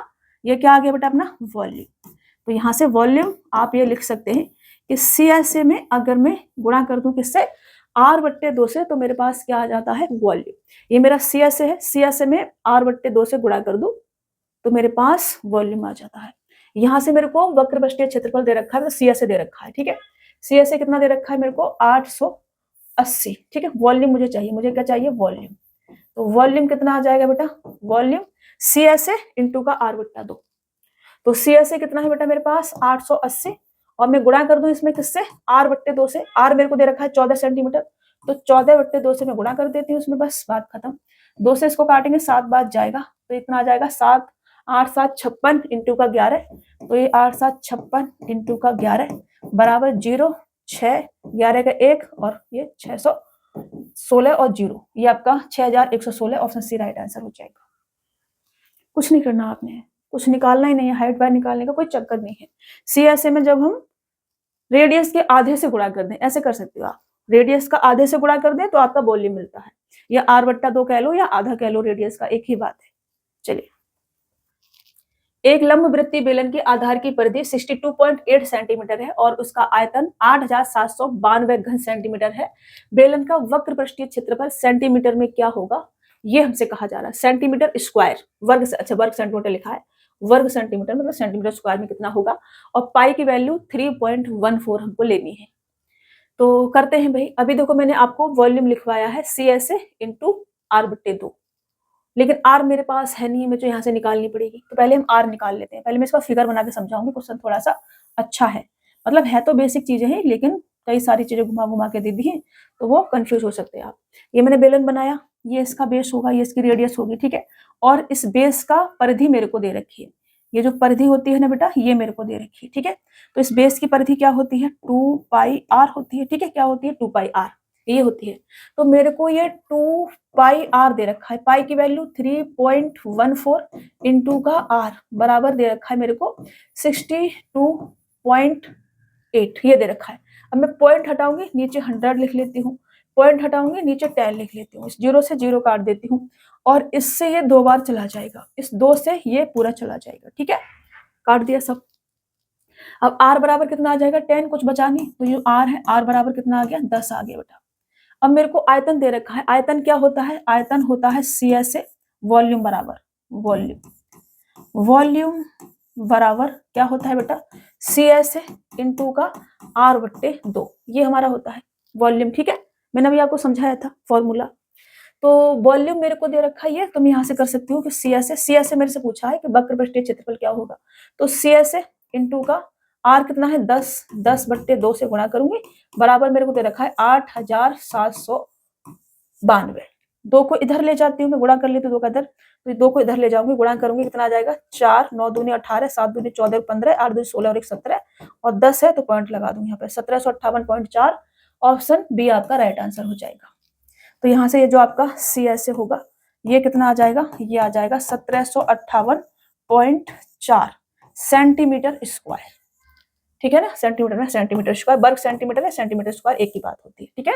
ये क्या आ गया बेटा अपना वॉल्यूम। तो यहाँ से वॉल्यूम आप ये लिख सकते हैं कि सी एस ए में अगर मैं गुणा कर दूं किससे, r/2 से, तो मेरे पास क्या आ जाता है वॉल्यूम। ये मेरा सी एस ए है, सी एस ए में r/2 से गुणा कर दूं तो मेरे पास वॉल्यूम आ जाता है। यहाँ से मेरे को वक्र पृष्ठीय क्षेत्रफल दे रखा है, तो सी एस ए दे रखा है, ठीक है। सी एस ए कितना दे रखा है मेरे को, 880, ठीक है। वॉल्यूम मुझे चाहिए, मुझे क्या चाहिए, वॉल्यूम। तो वॉल्यूम कितना आ जाएगा बेटा, volume C S A into का r/2। तो सी एस ए कितना है बेटा मेरे पास 880, और मैं गुणा कर दूं इसमें किससे, r/2 से। r मेरे को दे रखा है 14 सेंटीमीटर, तो 14/2 से मैं गुणा कर देती हूँ उसमें, बस बात खत्म। 2 से इसको काटेंगे 7 बार जाएगा, तो इतना आ जाएगा 7 8 7 56 इंटू का 11, तो ये 8 7 56 इंटू का 11 बराबर 0 6 11 का 1 और ये 616 और 0, ये आपका 6116। ऑप्शन सी राइट आंसर हो जाएगा। कुछ नहीं करना आपने, कुछ निकालना ही नहीं है, हाइट बाय निकालने का कोई चक्कर नहीं है। CSA में जब हम रेडियस के आधे से गुणा कर दें, ऐसे कर सकते हो आप, रेडियस का आधे से गुणा कर दें तो आपका वॉल्यूम मिलता है, या r/2 कह लो या आधा कह लो, रेडियस का एक ही बात है। चलिए, एक लंबवृत्तीय बेलन के आधार की परिधि 62.8 सेंटीमीटर है और उसका आयतन 8792 घन सेंटीमीटर है। बेलन का वक्र पृष्ठीय क्षेत्रफल सेंटीमीटर में क्या होगा, ये हमसे कहा जा रहा है। सेंटीमीटर स्क्वायर, वर्ग से, अच्छा वर्ग सेंटीमीटर लिखा है, वर्ग सेंटीमीटर मतलब सेंटीमीटर स्क्वायर में कितना होगा, और पाई की वैल्यू 3.14 हमको लेनी है। तो करते हैं भाई। अभी देखो मैंने आपको वॉल्यूम लिखवाया है CSA इंटू r/2, लेकिन r मेरे पास है नहीं, मुझे यहाँ से निकालनी पड़ेगी। तो पहले हम r निकाल लेते हैं। पहले मैं इसका फिगर बना के समझाऊंगी, क्वेश्चन थोड़ा सा अच्छा है, मतलब है तो बेसिक चीजें हैं लेकिन कई सारी चीजें घुमा घुमा के दे दी हैं तो वो कंफ्यूज हो सकते हैं आप। ये मैंने बेलन बनाया, ये इसका बेस होगा, ये इसकी रेडियस होगी, ठीक है। और इस बेस का परिधि मेरे को दे रखी है, ये जो परिधि होती है ना बेटा, ये मेरे को दे रखी है, ठीक है। तो इस बेस की परिधि क्या होती है, 2πr होती है, ठीक है। क्या होती है, 2πr, ये होती है। तो मेरे को ये 2πr दे रखा है, पाई की वैल्यू 3.14 इंटू का r बराबर दे रखा है मेरे को 62.8, ये दे रखा है। अब मैं पॉइंट हटाऊंगी, नीचे 100 लिख लेती हूँ, पॉइंट हटाऊंगी, नीचे 10 लिख लेती हूँ, इस 0 से 0 काट देती हूँ, और इससे ये 2 बार चला जाएगा, इस 2 से ये पूरा चला जाएगा, ठीक है। काट दिया सब। अब r बराबर कितना आ जाएगा, 10, कुछ बचा नहीं, तो ये r है, r बराबर कितना आ गया, 10 आ गया बेटा। अब मेरे को आयतन दे रखा है, आयतन क्या होता है, आयतन होता है CSA वॉल्यूम बराबर, वॉल्यूम बराबर क्या होता है बेटा, CSA इंटू का r/2, ये हमारा होता है वॉल्यूम, ठीक है। मैंने अभी आपको समझाया था फॉर्मूला। तो वॉल्यूम मेरे को दे रखा है ये, तो मैं यहाँ से कर सकती हूँ कि CSA मेरे से पूछा है कि वक्र पृष्ठीय क्षेत्रफल क्या होगा, तो CSA इंटू का r कितना है, 10/2 से गुणा करूंगी, बराबर मेरे को दे रखा है 8792। 2 को इधर ले जाती हूँ मैं, गुणा कर लेती हूँ 2 का इधर, तो 2 को इधर ले जाऊंगी, गुणा करूंगी, कितना आ जाएगा, 4, 9 दूनी 18, 7 दूनी 14, 15, 8 दूनी 16 और 1 17, और 10 है तो पॉइंट लगा दूंगी यहाँ पे, 1758.4, ऑप्शन बी आपका राइट आंसर हो जाएगा। तो यहाँ से ये जो आपका CSA होगा ये कितना आ जाएगा, ये आ जाएगा 1758.4 सेंटीमीटर स्क्वायर, ठीक है ना। सेंटीमीटर में सेंटीमीटर स्क्वायर, वर्ग सेंटीमीटर है, सेंटीमीटर स्क्वायर एक ही बात होती है, ठीक है।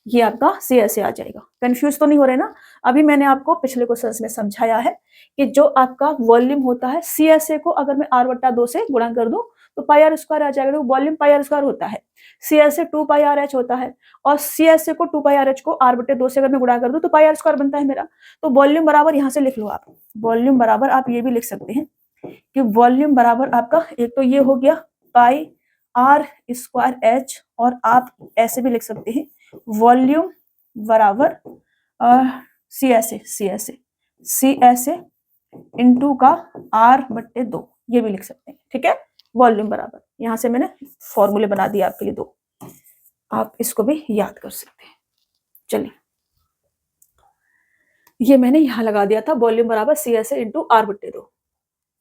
ये आपका CSA आ जाएगा। कंफ्यूज तो नहीं हो रहे ना। अभी मैंने आपको पिछले क्वेश्चन में समझाया है कि जो आपका वॉल्यूम होता है, CSA को अगर मैं r/2 से गुणा कर दूं तो πr² आ जाएगा, तो वॉल्यूम πr² होता है, CSA 2πrh होता है, और CSA को 2πrh को r/2 से अगर मैं गुणा कर दूं तो πr² बनता है मेरा। तो वॉल्यूम बराबर यहाँ से लिख लो आप, वॉल्यूम बराबर आप ये भी लिख सकते हैं कि वॉल्यूम बराबर आपका, एक तो ये हो गया πr²h, और आप ऐसे भी लिख सकते हैं वॉल्यूम बराबर CSA इंटू का r/2, ये भी लिख सकते हैं, ठीक है। वॉल्यूम बराबर, यहाँ से मैंने फॉर्मूले बना दिए आपके लिए 2, आप इसको भी याद कर सकते हैं। चलिए, ये मैंने यहाँ लगा दिया था, वॉल्यूम बराबर CSA इंटू r/2।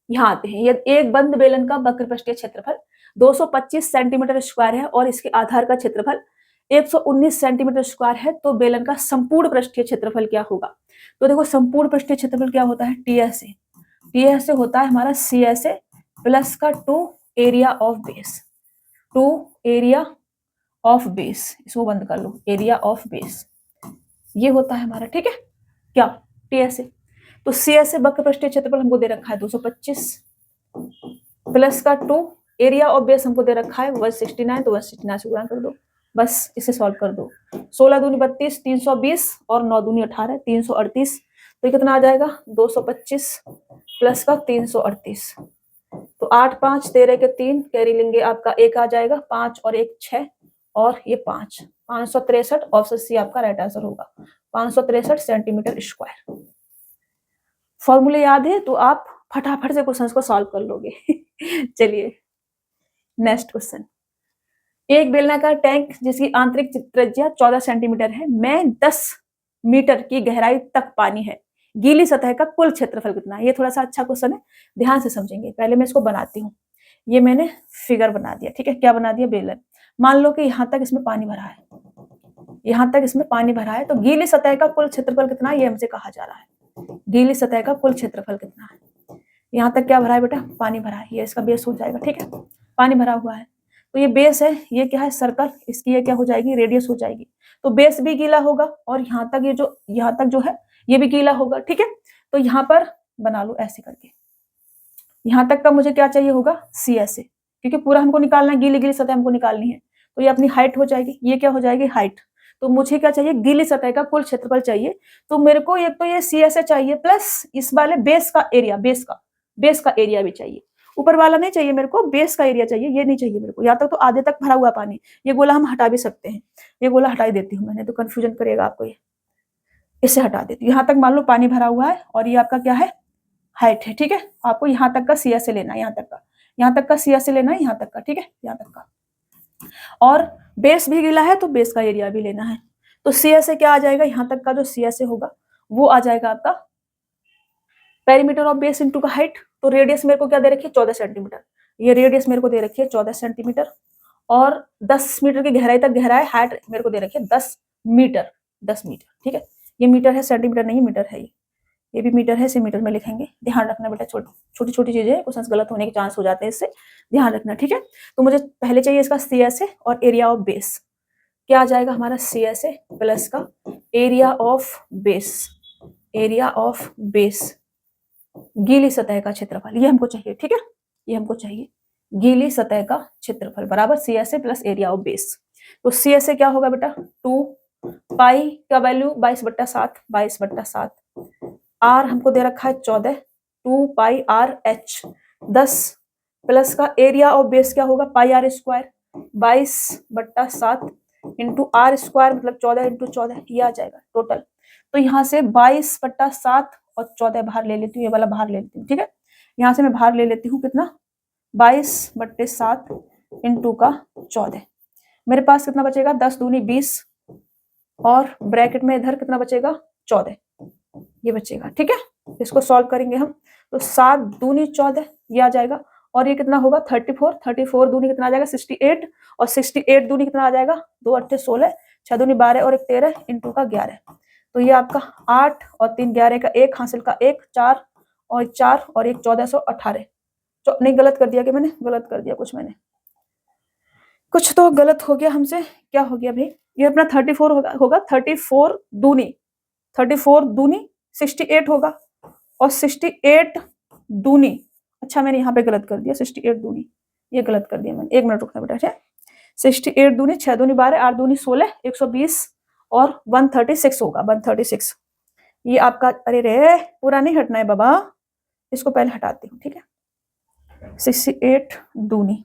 यहाँ आते हैं, ये एक बंद बेलन का वक्र पृष्ठीय क्षेत्रफल 225 सेंटीमीटर स्क्वायर है और इसके आधार का क्षेत्रफल 119 सेंटीमीटर स्क्वायर है, तो बेलन का संपूर्ण पृष्ठीय क्षेत्रफल क्या होगा। तो देखो संपूर्ण पृष्ठीय क्षेत्रफल क्या होता है, TSA होता है हमारा CSA प्लस का 2 area of base, 2 area of base, इसको बंद कर लो, एरिया ऑफ बेस, ये होता है हमारा, ठीक है, क्या TSA। तो CSA वक्र पृष्ठीय क्षेत्रफल हमको दे रखा है 225 प्लस का 2 एरिया ऑफ बेस हमको दे रखा है 169, तो 169 से गुणा कर दो, बस इसे सॉल्व कर दो। 16 दूनी 32, 320, और 9 दूनी 18, 338, तो कितना आ जाएगा, 225 प्लस का 338, तो 8 5 13 के 3 कैरी लेंगे, आपका 1 आ जाएगा, 5 और 1 6, और ये 5, 563, ऑप्शन सी आपका राइट आंसर होगा, 563 सेंटीमीटर स्क्वायर। फॉर्मूले याद है तो आप फटाफट से क्वेश्चन को सॉल्व कर लोगे। चलिए नेक्स्ट क्वेश्चन। एक बेलनाकार टैंक जिसकी आंतरिक त्रिज्या 14 सेंटीमीटर है, में 10 मीटर की गहराई तक पानी है, गीली सतह का कुल क्षेत्रफल कितना है। ये थोड़ा सा अच्छा क्वेश्चन है, ध्यान से समझेंगे। पहले मैं इसको बनाती हूँ, ये मैंने फिगर बना दिया, ठीक है। क्या बना दिया, बेलन। मान लो कि यहाँ तक इसमें पानी भरा है, यहाँ तक इसमें पानी भरा है, तो गीली सतह का कुल क्षेत्रफल कितना है, ये हमसे कहा जा रहा है, गीली सतह का कुल क्षेत्रफल कितना है। यहाँ तक क्या भरा है बेटा, पानी भरा है, ये इसका बेस हो जाएगा, ठीक है, पानी भरा हुआ है। तो ये बेस है, ये क्या है, सर्कल, इसकी ये क्या हो जाएगी, रेडियस हो जाएगी। तो बेस भी गीला होगा और यहाँ तक ये जो, यहाँ तक जो है ये भी गीला होगा, ठीक है। तो यहाँ पर बना लो ऐसे करके, यहाँ तक का मुझे क्या चाहिए होगा, सी एस ए, क्योंकि पूरा हमको निकालना है, गीली गीली सतह हमको निकालनी है। तो ये अपनी हाइट हो जाएगी, ये क्या हो जाएगी, हाइट। तो मुझे क्या चाहिए, गीली सतह का कुल क्षेत्रफल चाहिए। तो मेरे को ये तो ये सी एस ए चाहिए प्लस इस वाले बेस का एरिया, बेस का एरिया भी चाहिए। ऊपर वाला नहीं चाहिए मेरे को, बेस का एरिया चाहिए, ये नहीं चाहिए मेरे को। यहाँ तक तो आधे तक भरा हुआ पानी, ये गोला हम हटा भी सकते हैं, ये गोला हटा ही देती हूँ मैंने, तो कंफ्यूजन करेगा आपको ये, इसे हटा देती हूँ। यहाँ तक मान लो पानी भरा हुआ है और ये आपका क्या है, हाइट है, ठीक है। आपको यहाँ तक का सी एस ए लेना है, यहाँ तक का सी एस ए लेना है, यहाँ तक का, ठीक है, यहाँ तक का। और बेस भी गिला है तो बेस का एरिया भी लेना है। तो सी एस ए क्या आ जाएगा, यहाँ तक का जो सी एस ए होगा वो आ जाएगा आपका पेरीमीटर ऑफ बेस इंटू का हाइट। तो रेडियस मेरे को क्या दे रखी है, 14 सेंटीमीटर। ये रेडियस मेरे को दे रखी है 14 सेंटीमीटर और 10 मीटर की गहराई तक गहराई, हाइट मेरे को दे रखी है 10 मीटर, 10 मीटर, ठीक है। ये मीटर है, सेंटीमीटर नहीं, मीटर है ये भी मीटर है, इसे मीटर में लिखेंगे। ध्यान रखना बेटा, छोटी छोटी चीजें, क्वेश्चन गलत होने के चांस हो जाते हैं, इससे ध्यान रखना, ठीक है। तो मुझे पहले चाहिए इसका सी एस ए और एरिया ऑफ बेस। क्या आ जाएगा हमारा, सी एस ए प्लस का area of base, area of base, गीली सतह का क्षेत्रफल, ये हमको चाहिए, ठीक है, ये हमको चाहिए, गीली सतह का क्षेत्रफल बराबर C S A plus area of base. तो सी एस ए क्या होगा बेटा, 2 पाई का वैल्यू 22/7, 22/7, आर हमको दे रखा है 14, 2 पाई आर एच 10 प्लस का एरिया ऑफ बेस क्या होगा, pi are square, 22/7 into are square मतलब 14 इंटू 14, ये आ जाएगा टोटल। तो यहाँ से 22/7 और 14 बाहर ले लेती हूँ, ये वाला बाहर ले लेती हूँ, ठीक है। यहाँ से मैं बाहर ले लेती हूँ कितना, 22/7 इंटू का 14, मेरे पास कितना बचेगा, 10 दूनी 20 और ब्रैकेट में इधर कितना बचेगा, 14, ये बचेगा, ठीक है। इसको सॉल्व करेंगे हम, तो 7 दूनी 14 ये आ जाएगा और ये कितना होगा 34, 34 दूनी कितना आ जाएगा 68 और 68 दूनी कितना आ जाएगा 2 8 16, 6 दूनी 12 और 1 13 इंटू का 11। तो ये आपका 8 और 3 11 का 1 हासिल का 1 4 और 4 और 1 1418। नहीं गलत कर दिया कि मैंने, गलत कर दिया कुछ मैंने, कुछ तो गलत हो गया हमसे, क्या हो गया भाई, ये अपना 34 होगा 34 दूनी 68 होगा और 68 दूनी, अच्छा मैंने यहाँ पे गलत कर दिया, 68 दूनी ये गलत कर दिया मैंने, 1 मिनट रुकना बेटा, ठीक, 68 दूनी 6 दूनी 12 8 दूनी 16 120 और 136 होगा, 136। ये आपका, अरे रे पूरा नहीं हटना है बाबा, इसको पहले हटाती हूँ, ठीक है। 68 दूनी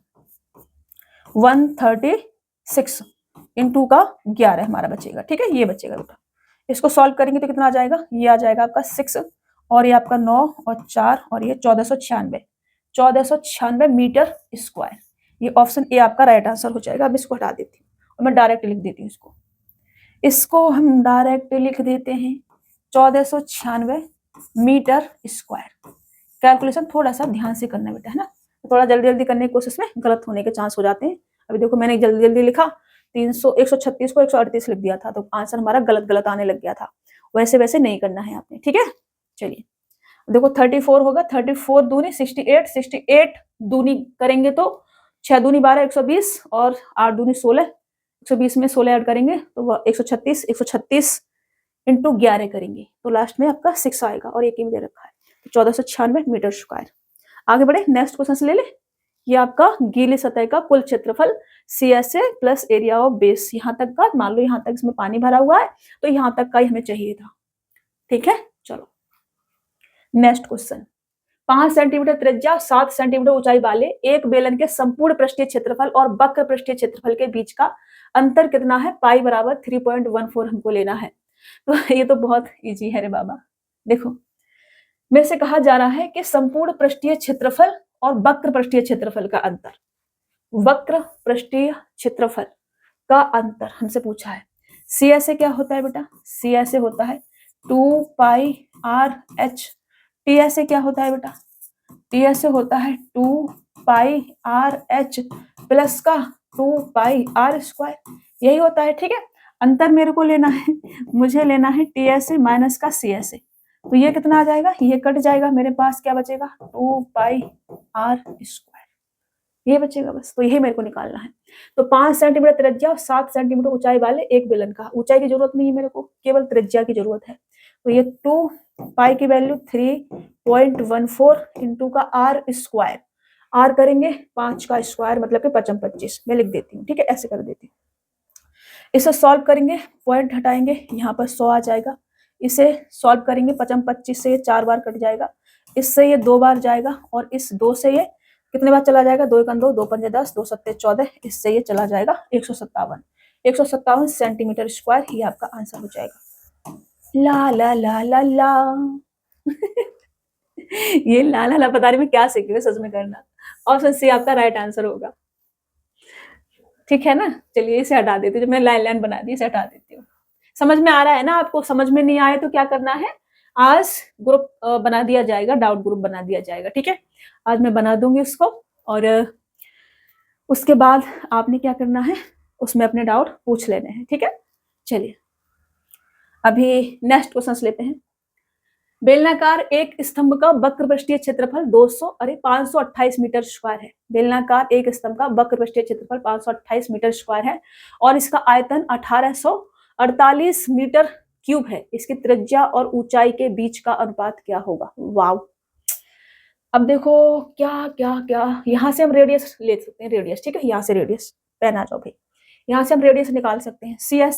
136 इंटू का 11 हमारा बचेगा, ठीक है, ये बचेगा बेटा। इसको सॉल्व करेंगे तो कितना आ जाएगा, ये आ जाएगा आपका 6 और ये आपका 9 और 4 और ये 1496 मीटर स्क्वायर। ये ऑप्शन ए आपका राइट आंसर हो जाएगा। अब इसको हटा देती हूँ और मैं डायरेक्ट लिख देती हूँ, इसको हम डायरेक्ट लिख देते हैं 1496 मीटर स्क्वायर। कैलकुलेशन थोड़ा सा ध्यान से करना बेटा, है ना, थोड़ा जल्दी जल्दी करने की कोशिश में गलत होने के चांस हो जाते हैं। अभी देखो मैंने जल्दी जल्दी लिखा, 136 को 138 लिख दिया था, तो आंसर हमारा गलत गलत आने लग गया था। वैसे वैसे नहीं करना है आपने, ठीक है। चलिए देखो 34 होगा, 34 दूनी 68, 68 दूनी करेंगे तो 6 दूनी 12 120 और 8 दूनी 16, 120 में 16 ऐड करेंगे तो 136, 136 इंटू 11 करेंगे तो लास्ट में आपका 6 आएगा और एक ही में दे रखा है, तो 1496 मीटर स्क्वायर। आगे बढ़े, नेक्स्ट क्वेश्चन ले ले। ये आपका गीली सतह का कुल क्षेत्रफल C S A plus area of base, यहाँ तक का, मान लो यहाँ तक इसमें पानी भरा हुआ है तो यहाँ तक का ही हमें चाहिए था, ठीक है। चलो नेक्स्ट क्वेश्चन, 5 सेंटीमीटर त्रिज्या 7 सेंटीमीटर ऊंचाई वाले एक बेलन के संपूर्ण पृष्ठीय क्षेत्रफल और वक्र पृष्ठीय क्षेत्रफल के बीच का अंतर कितना है, पाई बराबर 3.14 हमको लेना है। तो ये तो बहुत इजी है रे बाबा। देखो मेरे से कहा जा रहा है कि संपूर्ण पृष्ठीय क्षेत्रफल और वक्र पृष्ठीय क्षेत्रफल का अंतर, वक्र पृष्ठीय क्षेत्रफल का अंतर हमसे पूछा है। सी एस ए क्या होता है बेटा, सी एस ए होता है 2 pi R H, T S A क्या होता है बेटा, टी एस ए होता है 2 पाई आर एच प्लस का 2 पाई आर स्क्वायर, यही होता है, ठीक है। अंतर मेरे को लेना है, मुझे लेना है टी एस ए माइनस का सी एस ए, तो ये कितना आ जाएगा, ये कट जाएगा, मेरे पास क्या बचेगा 2 पाई आर स्क्वायर, ये बचेगा बस। तो यही मेरे को निकालना है। तो 5 सेंटीमीटर त्रिज्या और 7 सेंटीमीटर ऊंचाई वाले एक बेलन का, ऊंचाई की जरूरत नहीं है मेरे को, केवल त्रिज्या की जरूरत है। तो ये 2 पाई की वैल्यू 3.14 इंटू का आर स्क्वायर, आर करेंगे 5 का स्क्वायर मतलब कि 55 25, मैं लिख देती हूँ, ठीक है, ऐसे कर देती हूँ। इसे सॉल्व करेंगे, पॉइंट हटाएंगे, यहाँ पर 100 आ जाएगा। इसे सॉल्व करेंगे, 55 25 से ये 4 बार कट जाएगा, इससे ये 2 बार जाएगा, और इस 2 से ये कितने बार चला जाएगा, 2 1 2, 2 5 10, 2 7 14, इससे ये चला जाएगा 157 सेंटीमीटर स्क्वायर। ये आपका आंसर हो जाएगा। ला ला ला ला ला ये ला ला ला पता नहीं मैं क्या सीख रही हूँ, सच में करना। ऑप्शन सी आपका राइट आंसर होगा, ठीक है ना। चलिए इसे हटा देती हूँ, जो मैं लाइन लाइन बना दी इसे हटा देती हूँ। समझ में आ रहा है ना आपको? समझ में नहीं आए तो क्या करना है, आज ग्रुप बना दिया जाएगा, डाउट ग्रुप बना दिया जाएगा, ठीक है। आज मैं बना दूंगी उसको, और उसके बाद आपने क्या करना है, उसमें अपने डाउट पूछ लेने हैं, ठीक है। चलिए अभी नेक्स्ट क्वेश्चन लेते हैं। बेलनाकार एक स्तंभ का वक्र पृष्ठीय क्षेत्रफल 528 मीटर स्क्वायर है। बेलनाकार एक स्तंभ का वक्र पृष्ठीय क्षेत्रफल 528 मीटर स्क्वायर है, और इसका आयतन 1848 मीटर क्यूब है। इसकी त्रिज्या और ऊंचाई के बीच का अनुपात क्या होगा? वाव। अब देखो क्या क्या क्या, यहाँ से हम रेडियस ले सकते हैं, रेडियस, ठीक है, यहाँ से रेडियस, पेन आ जाओ भाई, यहाँ से हम रेडियस निकाल सकते हैं। सी एस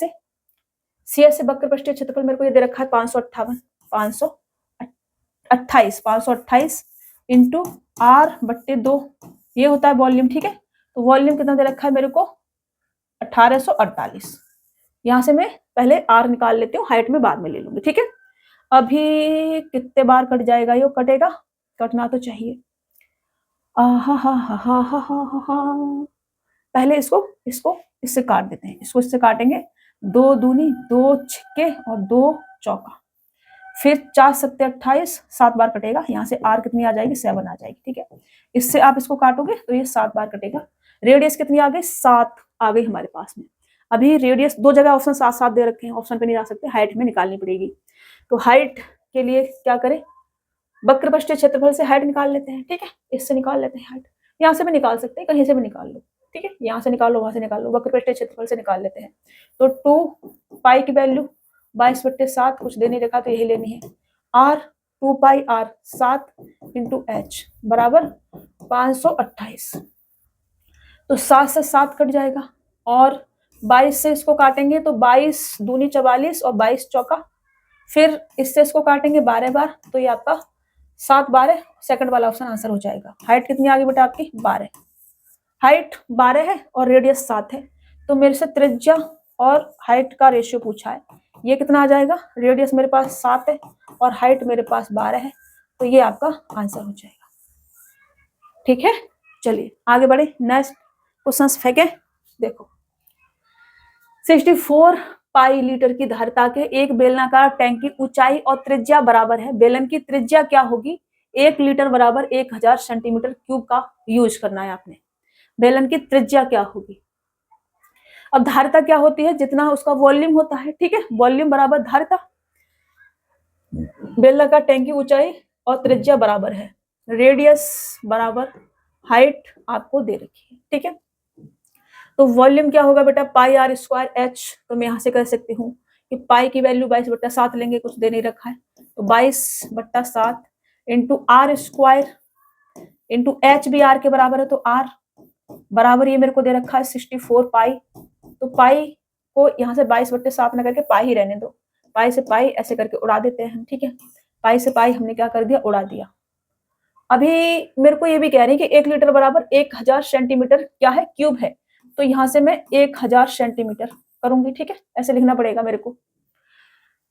से वक्र पृष्ठीय क्षेत्रफल मेरे को ये दे रखा है 528 इंटू आर बट्टे 2, ये होता है वॉल्यूम, ठीक है। तो वॉल्यूम कितना दे रखा है मेरे को 1848। यहाँ से मैं पहले आर निकाल लेती हूँ, हाइट में बाद में ले लूंगी, ठीक है। अभी कितने बार कट जाएगा, ये कटेगा, कटना तो चाहिए। पहले इसको इससे काट देते हैं, इसको इससे काटेंगे, 2 दूनी 2 छिक्के और 2 चौका, फिर 4 7 28, 7 बार कटेगा। यहाँ से आर कितनी आ जाएगी, 7 आ जाएगी, ठीक है। इससे आप इसको काटोगे तो ये 7 बार कटेगा। रेडियस कितनी आ गई, 7 आ गई हमारे पास में। अभी रेडियस दो जगह ऑप्शन 7 7 दे रखे हैं, ऑप्शन पे नहीं जा सकते, हाइट में निकालनी पड़ेगी। तो हाइट के लिए क्या करें, वक्र पृष्ठीय क्षेत्रफल से हाइट निकाल लेते हैं, ठीक है, इससे निकाल लेते हैं हाइट। यहाँ से भी निकाल सकते हैं, कहीं से भी निकाल लो, ठीक है, यहाँ से निकाल लो, वहां से निकाल लो, वक्र पृष्ठीय क्षेत्रफल से निकाल लेते हैं। तो 2 पाई की वैल्यू 22/7, कुछ दे नहीं रखा तो यही लेनी है। R 2 pi r 7 into h बराबर 528। तो 7 से 7 कट जाएगा, और 22 से इसको काटेंगे तो 22 दूनी 44 और 22 चौका, फिर इससे इसको काटेंगे 12 बार, तो ये आपका 7 12, सेकंड वाला ऑप्शन आंसर हो जाएगा। हाइट कितनी आ गई बेटा आपकी 12, हाइट 12 है और रेडियस 7 है। तो मेरे से त्रिज्या और हाइट का रेशियो पूछा है, ये कितना आ जाएगा, रेडियस मेरे पास 7 है और हाइट मेरे पास 12 है, तो ये आपका आंसर हो जाएगा, ठीक है। चलिए आगे बढ़े, नेक्स्ट क्वेश्चन फेंके। देखो 64 पाई लीटर की धारिता के एक बेलनाकार टैंक की ऊंचाई और त्रिज्या बराबर है। बेलन की त्रिज्या क्या होगी, 1 लीटर बराबर 1000 सेंटीमीटर क्यूब का यूज करना है आपने। बेलन की त्रिज्या क्या होगी, अब धारिता क्या होती है, जितना उसका वॉल्यूम होता है, ठीक है, वॉल्यूम बराबर धारिता। बेलनाकार टैंक की ऊंचाई और त्रिज्या बराबर है, रेडियस बराबर हाइट आपको दे रखी है, ठीक है। तो वॉल्यूम क्या होगा बेटा, पाई आर स्क्वायर एच। तो मैं यहाँ से कह सकती हूँ कि पाई की वैल्यू 22/7 लेंगे, कुछ दे नहीं रखा है, तो 22/7 into are square into h भी आर के बराबर है, तो आर बराबर ये मेरे को दे रखा है 64 पाई। तो पाई को यहाँ से 22/7 न करके पाई ही रहने दो, पाई से पाई ऐसे करके उड़ा देते हैं हम, ठीक है। पाई से पाई हमने क्या कर दिया, उड़ा दिया। अभी मेरे को ये भी कह रही है कि 1 लीटर बराबर 1000 सेंटीमीटर क्या है, क्यूब है। तो यहाँ से मैं 1000 सेंटीमीटर करूंगी, ठीक है, ऐसे लिखना पड़ेगा मेरे को,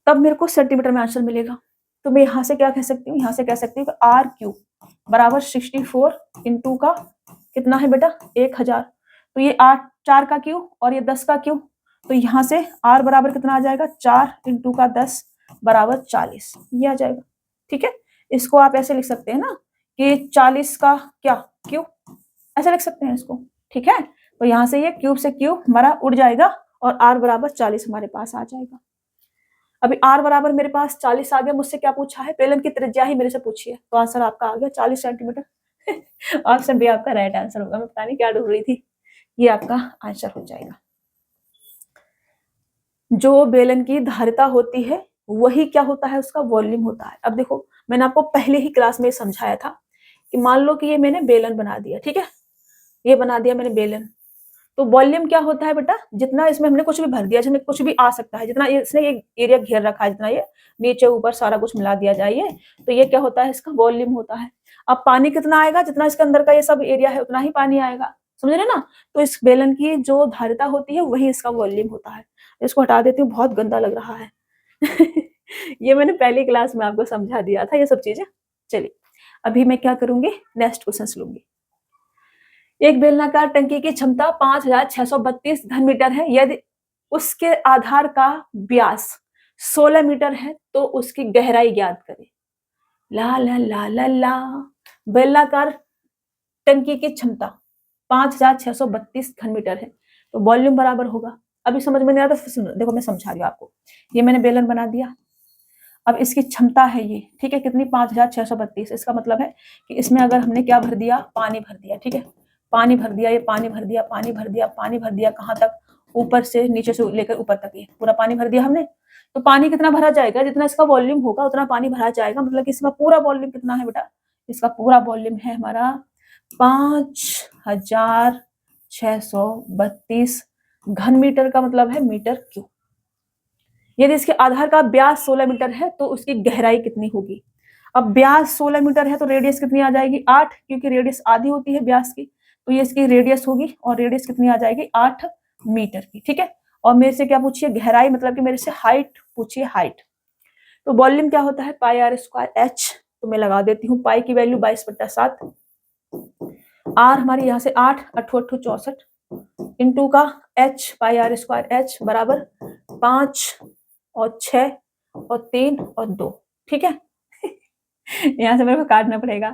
तब मेरे को सेंटीमीटर में आंसर मिलेगा। तो मैं यहाँ से क्या कह सकती हूँ, यहाँ से कह सकती हूँ कि आर क्यूब बराबर 64 इंटू का कितना है बेटा 1000, तो ये 8 4 का क्यूब और ये 10 का क्यूब, तो यहाँ से आर बराबर कितना आ जाएगा, 4 इंटू का 10 बराबर 40, ये आ जाएगा, ठीक है। इसको आप ऐसे लिख सकते हैं ना कि 40 का क्या क्यूब, ऐसे लिख सकते हैं इसको, ठीक है। तो यहाँ से ये क्यूब से क्यूब हमारा उड़ जाएगा और आर बराबर 40 हमारे पास आ जाएगा। अभी r बराबर मेरे पास 40 आ गया, मुझसे क्या पूछा है, बेलन की त्रिज्या ही मेरे से पूछी है, तो आंसर आपका आ गया 40 सेंटीमीटर। ऑप्शन बी आपका राइट आंसर होगा। मैं पता नहीं क्या ढूंढ रही थी, ये आपका आंसर हो जाएगा। जो बेलन की धारिता होती है वही क्या होता है, उसका वॉल्यूम होता है। अब देखो, मैंने आपको पहले ही क्लास में समझाया था कि मान लो कि ये मैंने बेलन बना दिया, ठीक है, ये बना दिया मैंने बेलन, तो वॉल्यूम क्या होता है बेटा, जितना इसमें हमने कुछ भी भर दिया, जिसमें कुछ भी आ सकता है, जितना इसने ये एरिया घेर रखा है, जितना ये नीचे ऊपर सारा कुछ मिला दिया जाए, तो ये क्या होता है, इसका वॉल्यूम होता है। अब पानी कितना आएगा, जितना इसके अंदर का ये सब एरिया है उतना ही पानी आएगा, समझ रहे ना। तो इस बेलन की जो धारिता होती है वही इसका वॉल्यूम होता है। इसको हटा देती हूँ, बहुत गंदा लग रहा है। ये मैंने पहली क्लास में आपको समझा दिया था ये सब चीजें। चलिए अभी मैं क्या करूंगी, नेक्स्ट क्वेश्चन लूंगी। एक बेलनाकार टंकी की क्षमता 5632 घन मीटर है। यदि उसके आधार का व्यास 16 मीटर है तो उसकी गहराई ज्ञात करें। ला ला ला ला ला, बेलनाकार टंकी की क्षमता 5632 घन मीटर है, तो वॉल्यूम बराबर होगा। अभी समझ में नहीं आता तो सुनो, देखो मैं समझा रही हूँ आपको। ये मैंने बेलन बना दिया, अब इसकी क्षमता है ये, ठीक है, कितनी, 5632। इसका मतलब है कि इसमें अगर हमने क्या भर दिया, पानी भर दिया, ठीक है, पानी भर दिया, ये पानी भर दिया, पानी भर दिया, पानी भर दिया, कहाँ तक, ऊपर से नीचे से लेकर ऊपर तक, ये पूरा पानी भर दिया हमने। तो पानी कितना भरा जाएगा, जितना इसका वॉल्यूम होगा उतना पानी भरा जाएगा। मतलब कि इसका पूरा वॉल्यूम कितना है बेटा, इसका पूरा वॉल्यूम है हमारा 5632 घन मीटर, का मतलब है मीटर क्यूब। यदि इसके आधार का व्यास 16 मीटर है तो उसकी गहराई कितनी होगी। अब व्यास 16 मीटर है तो रेडियस कितनी आ जाएगी, 8, क्योंकि रेडियस आधी होती है व्यास की, तो ये इसकी रेडियस होगी, और रेडियस कितनी आ जाएगी, 8 मीटर की, ठीक है। और मेरे से क्या पूछिए, गहराई, मतलब कि मेरे से हाइट पूछिए, हाइट। तो वॉल्यूम क्या होता है, पाई आर स्क्वायर एच, तो मैं लगा देती हूँ पाई की वैल्यू 22/7, आर हमारी यहाँ से 8, 8 8 64, इंटू का h, pi are square h बराबर 5 और 6 और 3 और 2, ठीक है। यहाँ से मेरे को काटना पड़ेगा,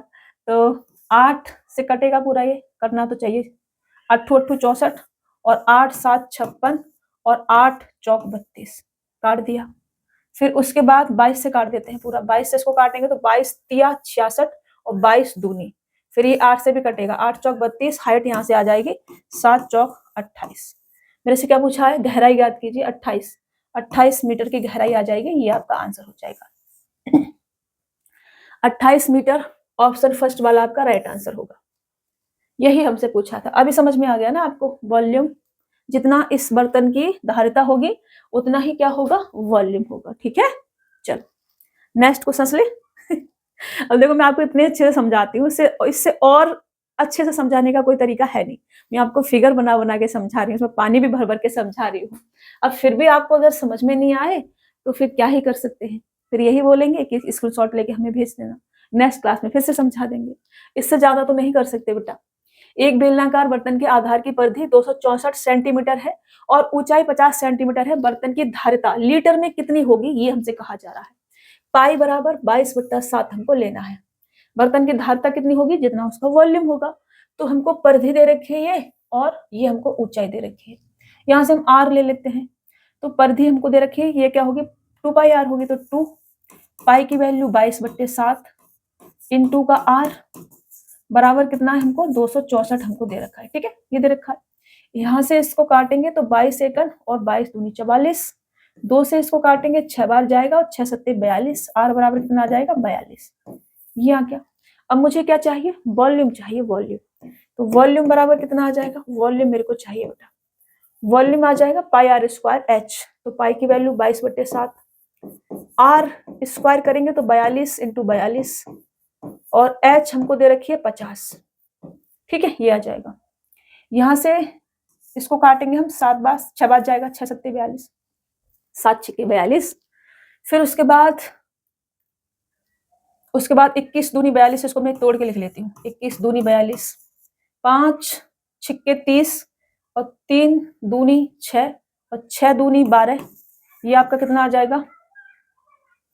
तो 8 से कटेगा पूरा, ये कटना तो चाहिए, 8 8 64 और 8 7 56 और 8 चौक 32, काट दिया। फिर उसके बाद 22 से काट देते हैं पूरा, 22 से इसको काटेंगे तो 22 तिया 66 और 22 दूनी, फिर ये 8 से भी कटेगा, 8 चौक 32, हाइट यहाँ से आ जाएगी 7 चौक 28। मेरे से क्या पूछा है, गहराई याद कीजिए, 28 मीटर की गहराई आ जाएगी, ये आपका आंसर हो जाएगा। 28 मीटर, ऑप्शन फर्स्ट वाला आपका राइट आंसर होगा। यही हमसे पूछा था। अभी समझ में आ गया ना आपको, वॉल्यूम, जितना इस बर्तन की धारिता होगी उतना ही क्या होगा, वॉल्यूम होगा, ठीक है। चलो नेक्स्ट क्वेश्चन ले। अब देखो मैं आपको इतने अच्छे से समझाती हूँ, इससे और अच्छे से समझाने का कोई तरीका है नहीं। मैं आपको फिगर बना बना के समझा रही हूँ, उसमें पानी भी भर भर के समझा रही हूँ। अब फिर भी आपको अगर समझ में नहीं आए तो फिर क्या ही कर सकते हैं, फिर यही बोलेंगे कि स्क्रीनशॉट लेके हमें भेज देना, नेक्स्ट क्लास में फिर से समझा देंगे। इससे ज्यादा तो नहीं कर सकते बेटा। एक बेलनाकार बर्तन के आधार की परिधि 264 सेंटीमीटर है और ऊंचाई 50 सेंटीमीटर है। बर्तन की धारिता लीटर में कितनी होगी, ये हमसे कहा जा रहा है। पाई बराबर 22/7 हमको लेना है। बर्तन की धारिता कितनी होगी, जितना उसका वॉल्यूम होगा। तो हमको परिधि दे रखी है ये, और ये हमको ऊंचाई दे रखी है। यहाँ से हम आर ले लेते हैं, तो परिधि हमको दे रखी है, ये क्या होगी, 2 पाई आर होगी, तो 2 पाई की वैल्यू 22/7 इंटू का आर बराबर कितना है हमको, 264 हमको दे रखा है, ठीक है, ये दे रखा है। यहाँ से इसको काटेंगे तो 22 एकन और 22 दूनी 44, 2 से इसको काटेंगे 6 बार जाएगा और 6 सत्ते 42, आर बराबर कितना आ जाएगा, 42। ये आ गया। अब मुझे क्या चाहिए, वॉल्यूम चाहिए, वॉल्यूम। तो वॉल्यूम बराबर कितना आ जाएगा, वॉल्यूम मेरे को चाहिए बेटा, वॉल्यूम आ जाएगा पाई आर स्क्वायर एच, तो पाई की वैल्यू 22/7, आर स्क्वायर करेंगे तो 42 इंटू 42, और एच हमको दे रखी है 50, ठीक है, ये आ जाएगा। यहां से इसको काटेंगे हम 7 बार, 6 बार जाएगा, 6 सत्ते 42, 7 छक्के 42, फिर उसके बाद 21 दूनी 42, इसको मैं तोड़ के लिख लेती हूँ, 21 दूनी 42, 5 छक्के 30 और 3 दूनी 6 और 6 दूनी 12, ये आपका कितना आ जाएगा,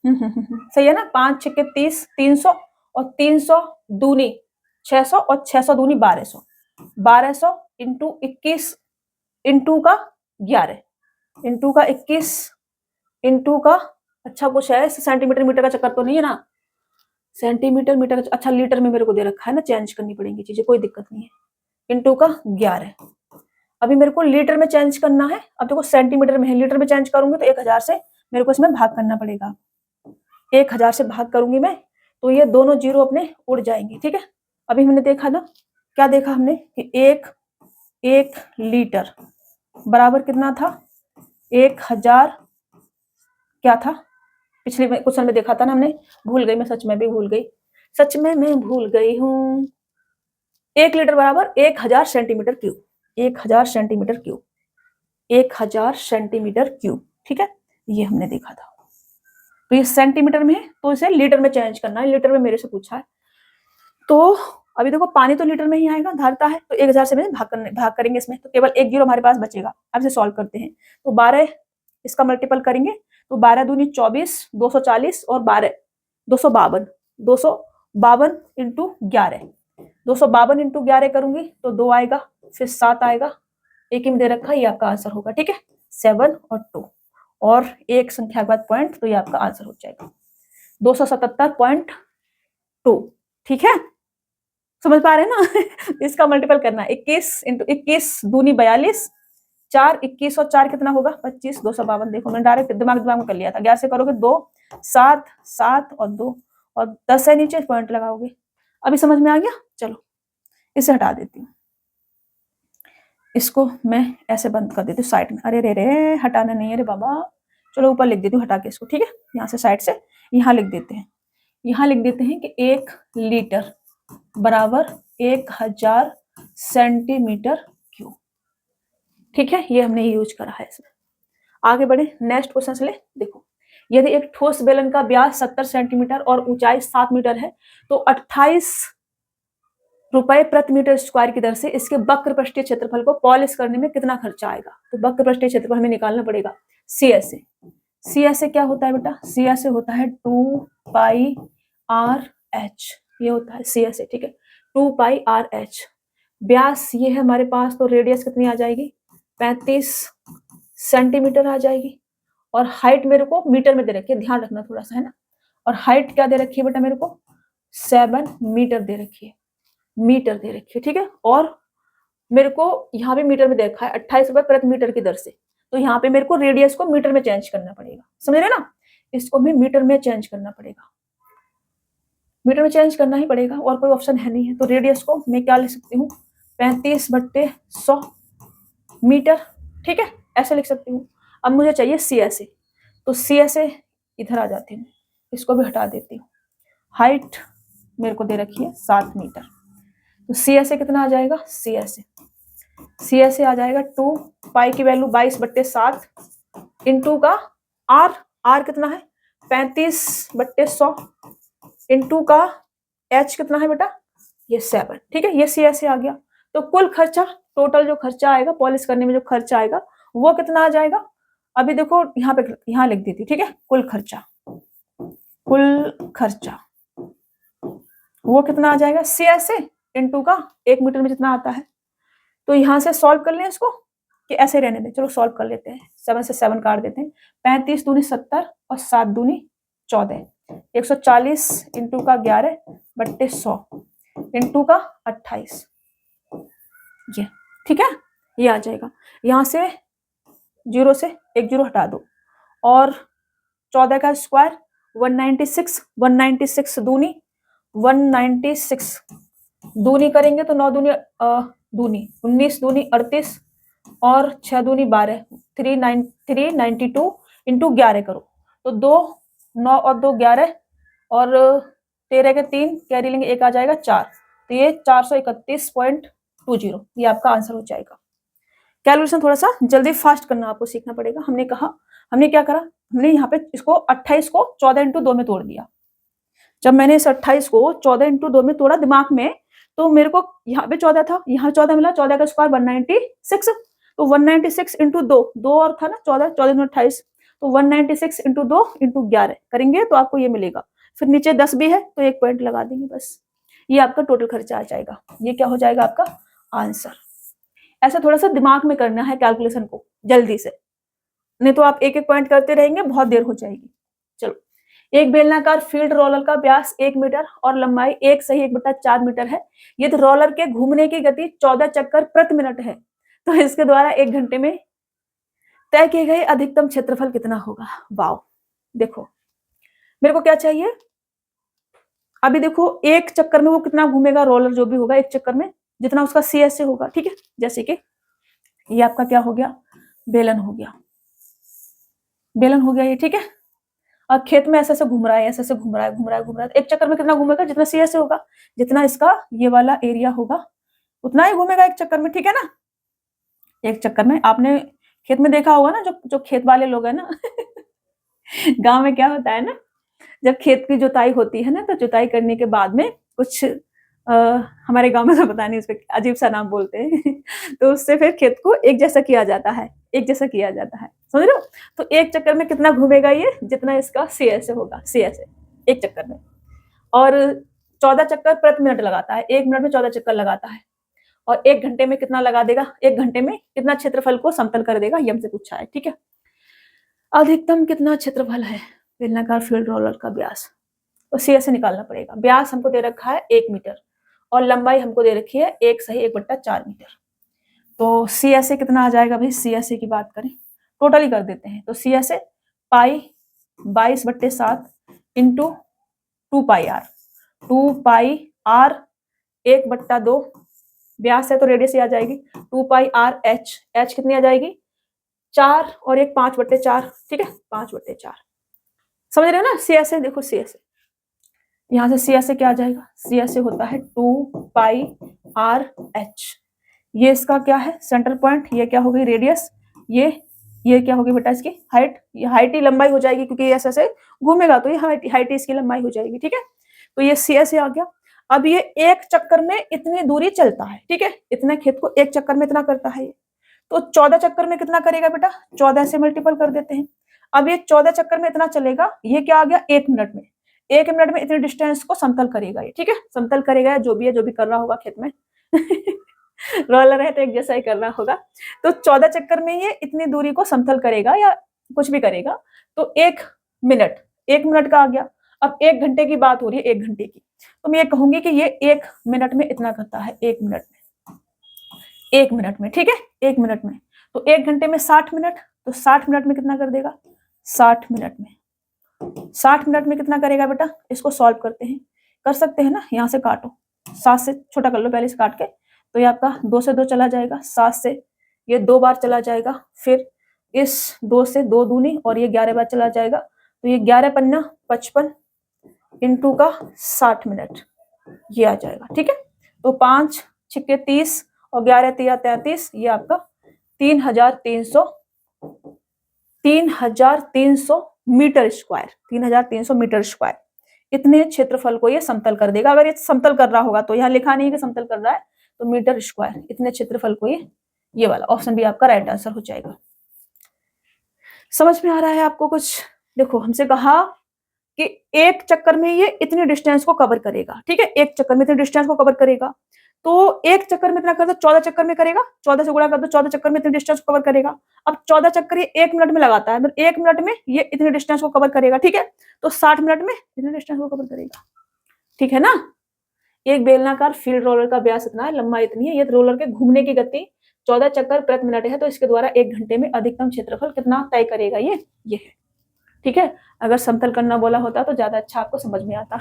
सही है ना, 5 छक्के 30, 300 और 300 दूनी 600 और 600 दूनी 1200, 1200 इंटू 21 इंटू का 11 इंटू का 21 इंटू का अच्छा कुछ है, सेंटीमीटर मीटर का चक्कर तो नहीं है ना? सेंटीमीटर मीटर अच्छा लीटर में मेरे को दे रखा है ना, चेंज करनी पड़ेंगी चीजें, कोई दिक्कत नहीं है। इंटू का 11, अभी मेरे को लीटर में चेंज करना है। अब देखो सेंटीमीटर में है, लीटर में चेंज करूंगी तो 1000 से मेरे को इसमें भाग करना पड़ेगा। 1000 से भाग करूंगी मैं तो ये दोनों जीरो अपने उड़ जाएंगे, ठीक है। अभी हमने देखा ना, क्या देखा हमने कि एक लीटर बराबर कितना था, 1000, क्या था पिछले क्वेश्चन में देखा था ना हमने, भूल गई मैं, सच में भी भूल गई, सच में मैं भूल गई हूँ। 1 लीटर बराबर 1000 centimetre cube, 1000 centimetre cube, 1000 centimetre cube, ठीक है, ये हमने देखा था। तो ये सेंटीमीटर में है तो इसे लीटर में चेंज करना है, लीटर में मेरे से पूछा है। तो अभी देखो पानी तो लीटर में ही आएगा, धारता है, तो 1000 से में भाग करेंगे इसमें, तो केवल एक जीरो हमारे पास बचेगा। अब इसे सॉल्व करते हैं, तो 12 इसका मल्टीपल करेंगे तो 12 दूनी 24, 240 और 12 252, 252 इंटू 11, 252 इंटू 11 करूंगी तो 2 आएगा, फिर 7 आएगा, एक ही में दे रखा है, ये आपका आंसर होगा, ठीक है। 7 और 2 और एक संख्या के बाद पॉइंट, तो ये आपका आंसर हो जाएगा 277.2, ठीक है, समझ पा रहे हैं ना? इसका मल्टीपल करना है, 21 इंटू 21 दूनी 42, 4 21 और 4 कितना होगा 25, 252, देखो मैंने डायरेक्ट दिमाग में कर लिया था। 11 से करोगे 2, 7 7 और 2 और 10 है नीचे, पॉइंट लगाओगे। अभी समझ में आ गया? चलो इसे हटा देती हूँ, इसको मैं ऐसे बंद कर देती हूँ साइड में। अरे रे रे, हटाना नहीं है रे बाबा, चलो ऊपर लिख देती हूँ हटा के इसको, ठीक है। यहाँ से साइड से यहाँ लिख देते हैं, यहाँ लिख देते हैं कि 1 लीटर बराबर 1000 सेंटीमीटर क्यूब, ठीक है, ये हमने यूज करा है इसमें। आगे बढ़े, नेक्स्ट क्वेश्चन से ले, देखो यदि एक ठोस बेलन का व्यास 70 सेंटीमीटर और ऊंचाई 7 मीटर है तो 28 रुपए प्रति मीटर स्क्वायर की दर से इसके वक्र पृष्ठीय क्षेत्रफल को पॉलिश करने में कितना खर्चा आएगा। तो वक्र पृष्ठीय क्षेत्रफल हमें निकालना पड़ेगा। CSA, CSA क्या होता है बेटा? CSA होता है 2 पाई आर एच, ये होता है CSA, ठीक है, 2 पाई आर एच। व्यास ये है हमारे पास, तो रेडियस कितनी आ जाएगी 35 सेंटीमीटर आ जाएगी, और हाइट मेरे को मीटर में दे रखी है, ध्यान रखना थोड़ा सा, है ना। और हाइट क्या दे रखी है बेटा मेरे को 7 मीटर दे रखी है, मीटर दे रखी है, ठीक है। और मेरे को यहाँ पे मीटर में दे रखा है 28 रुपए प्रति मीटर की दर से, तो यहाँ पे मेरे को रेडियस को मीटर में चेंज करना पड़ेगा, समझ रहे ना, इसको हमें मीटर में चेंज करना पड़ेगा, मीटर में चेंज करना ही पड़ेगा, और कोई ऑप्शन है नहीं है। तो रेडियस को मैं क्या लिख सकती हूँ 35/100 मीटर, ठीक है, ऐसे लिख सकती हूँ। अब मुझे चाहिए CSA, तो CSA इधर आ जाती हूँ, इसको भी हटा देती हूँ। हाइट मेरे को दे रखी है 7 मीटर, तो CSA कितना आ जाएगा, CSA आ जाएगा 2 पाई की वैल्यू 22/7 इंटू का R कितना है 35/100 इंटू का H कितना है बेटा ये 7, ठीक है, ये CSA आ गया। तो कुल खर्चा, टोटल जो खर्चा आएगा पॉलिश करने में, जो खर्चा आएगा वो कितना आ जाएगा। अभी देखो यहाँ पे, यहाँ लिख देती, ठीक है, कुल खर्चा वो कितना आ जाएगा CSA इंटू का 1 मीटर में जितना आता है। तो यहाँ से सॉल्व कर लें इसको कि ऐसे रहने दें, चलो सॉल्व कर लेते हैं, 7 से 7 काट देते हैं, 35 दूनी 70 और 7 दूनी 14, 140 इंटू का 11/100 इंटू का 28, ये ठीक है, ये आ जाएगा। यहाँ से 0 से 1 जीरो हटा दो, और 14 का स्क्वायर 196, 196 दूनी 196 दूनी करेंगे तो 9 दूनी दूनी 19 दूनी 38 और 6 दूनी 12, 392 इंटू 11 करो तो 2 9 और 2 11 और 13 के 3 कैरी लेंगे, एक आ जाएगा 4, तो ये 431.20, ये आपका आंसर हो जाएगा। कैलकुलेशन थोड़ा सा जल्दी फास्ट करना आपको सीखना पड़ेगा। हमने क्या करा, हमने यहाँ पे इसको 28 को 14 इंटू 2 में तोड़ दिया। जब मैंने इस 28 को 14 इंटू 2 में तोड़ा दिमाग में, तो मेरे को यहाँ पे 14 था, यहाँ 14 मिला, 14 का स्क्वायर 196, तो 196 इंटू 2 और था ना 14 14 28, तो 196 इंटू 2 इंटू 11 करेंगे तो आपको ये मिलेगा। फिर नीचे 10 भी है तो 1 पॉइंट लगा देंगे बस, ये आपका टोटल खर्चा आ जाएगा, ये क्या हो जाएगा आपका आंसर। ऐसा थोड़ा सा दिमाग में करना है कैलकुलेशन को जल्दी से, नहीं तो आप एक एक पॉइंट करते रहेंगे, बहुत देर हो जाएगी। एक बेलनाकार फील्ड रोलर का व्यास 1 मीटर और लंबाई 1 सही 1/4 मीटर है। यदि रोलर के घूमने की गति 14 चक्कर प्रति मिनट है तो इसके द्वारा 1 घंटे में तय किए गए अधिकतम क्षेत्रफल कितना होगा। वाओ, देखो मेरे को क्या चाहिए, अभी देखो एक चक्कर में वो कितना घूमेगा, रोलर जो भी होगा एक चक्कर में जितना उसका CS से होगा, ठीक है। जैसे कि ये आपका क्या हो गया, बेलन हो गया, बेलन हो गया ये, ठीक है। और खेत में ऐसे ऐसे घूम रहा है, ऐसे ऐसे घूम रहा है, घूम रहा है, घूम रहा है, एक चक्कर में कितना घूमेगा, जितना CS से होगा, जितना इसका ये वाला एरिया होगा उतना ही घूमेगा एक चक्कर में, ठीक है ना। एक चक्कर में आपने खेत में देखा होगा ना, जो जो खेत वाले लोग हैं ना गांव में क्या होता है ना, जब खेत की जुताई होती है ना, तो जुताई करने के बाद में कुछ हमारे गांव में तो पता नहीं उसका अजीब सा नाम बोलते हैं तो उससे फिर खेत को एक जैसा किया जाता है, एक जैसा किया जाता है, समझ रहे हो। तो एक चक्कर में कितना घूमेगा ये, जितना इसका CS होगा, CS एक चक्कर में। और 14 चक्कर प्रति मिनट लगाता है, 1 मिनट में 14 चक्कर लगाता है। और 1 घंटे में कितना लगा देगा, 1 घंटे में कितना क्षेत्रफल को समतल कर देगा, ये हमसे पूछा है, ठीक है। अधिकतम कितना क्षेत्रफल है बेलनाकार फील्ड रोलर का व्यास, तो CS से निकालना पड़ेगा। व्यास हमको दे रखा है 1 मीटर और लंबाई हमको दे रखी है 1 सही 1/4 मीटर। तो CS कितना आ जाएगा भाई, CS की बात करें टोटल ही कर देते हैं, तो CS पाई 22/7 इंटू 2 पाई r, 2 पाई r 1/2, व्यास है तो रेडियस ही आ जाएगी, 2 पाई r h कितनी आ जाएगी 4 और 1 5/4, ठीक है 5/4, समझ रहे हो ना। CS देखो CS यहाँ से CS क्या आ जाएगा, CS होता है 2 पाई r h, ये इसका क्या है सेंटर पॉइंट, ये क्या होगी रेडियस, ये क्या होगी बेटा इसकी हाइट, ये हाइट ही लंबाई हो जाएगी क्योंकि ये ऐसे घूमेगा तो ये हाइट इसकी लंबाई हो जाएगी, ठीक है। तो ये CS आ गया। अब ये एक चक्कर में इतनी दूरी चलता है, ठीक है, इतने खेत को एक चक्कर में इतना करता है ये, तो 14 चक्कर में कितना करेगा बेटा, 14 से मल्टीपल कर देते हैं। अब ये 14 चक्कर में इतना चलेगा, ये क्या आ गया 1 मिनट में, 1 मिनट में इतने डिस्टेंस को समतल करेगा ये, ठीक है, समतल करेगा, जो भी है जो भी कर रहा होगा खेत में रोलर है तो एक जैसा ही करना होगा। तो 14 चक्कर में ये इतनी दूरी को समतल करेगा या कुछ भी करेगा, तो 1 मिनट का आ गया। अब 1 घंटे की बात हो रही है, 1 घंटे की, तो मैं ये कहूंगी कि ये 1 मिनट में इतना करता है, 1 मिनट में, 1 मिनट में, ठीक है 1 मिनट में। तो 1 घंटे में 60 मिनट, तो 60 मिनट में कितना कर देगा, 60 मिनट में, 60 मिनट में कितना करेगा बेटा, इसको सॉल्व करते हैं, कर सकते हैं ना, यहाँ से काटो, 7 से छोटा कर लो पहले से काट के, तो ये आपका 2 से 2 चला जाएगा, 7 से ये 2 बार चला जाएगा, फिर इस 2 से 2 दूनी और ये 11 बार चला जाएगा, तो ये 11 पन्ना 55 इंटू का 60 मिनट ये आ जाएगा, ठीक है। तो 5 छिक्के 30 और 11 तिया 33, ये आपका 3300 मीटर स्क्वायर, 3300 मीटर स्क्वायर, इतने क्षेत्रफल को ये समतल कर देगा। अगर ये समतल कर रहा होगा तो यहाँ लिखा नहीं है कि समतल कर रहा है, तो मीटर स्क्वायर इतने क्षेत्रफल को ये वाला ऑप्शन भी आपका राइट आंसर हो जाएगा। समझ में आ रहा है आपको कुछ। देखो हमसे कहा कि एक चक्कर में ये इतनी डिस्टेंस को कवर करेगा, ठीक है, एक चक्कर में इतनी डिस्टेंस को कवर करेगा, तो एक चक्कर में इतना कर दो 14 चक्कर में करेगा, 14 से गुणा कर दो, 14 चक्कर में इतनी डिस्टेंस को कवर करेगा। अब 14 चक्कर ये 1 मिनट में लगाता है, मतलब 1 मिनट में ये इतनी डिस्टेंस को कवर करेगा, ठीक है, तो 60 मिनट में इतनी डिस्टेंस को कवर करेगा, ठीक है ना। एक बेलनाकार फील्ड रोलर का व्यास इतना है, लंबाई इतनी है, ये रोलर के घूमने की गति 14 चक्कर प्रति मिनट है, तो इसके द्वारा 1 घंटे में अधिकतम क्षेत्रफल कितना तय करेगा, ये है, ठीक है। अगर समतल करना बोला होता तो ज्यादा अच्छा आपको समझ में आता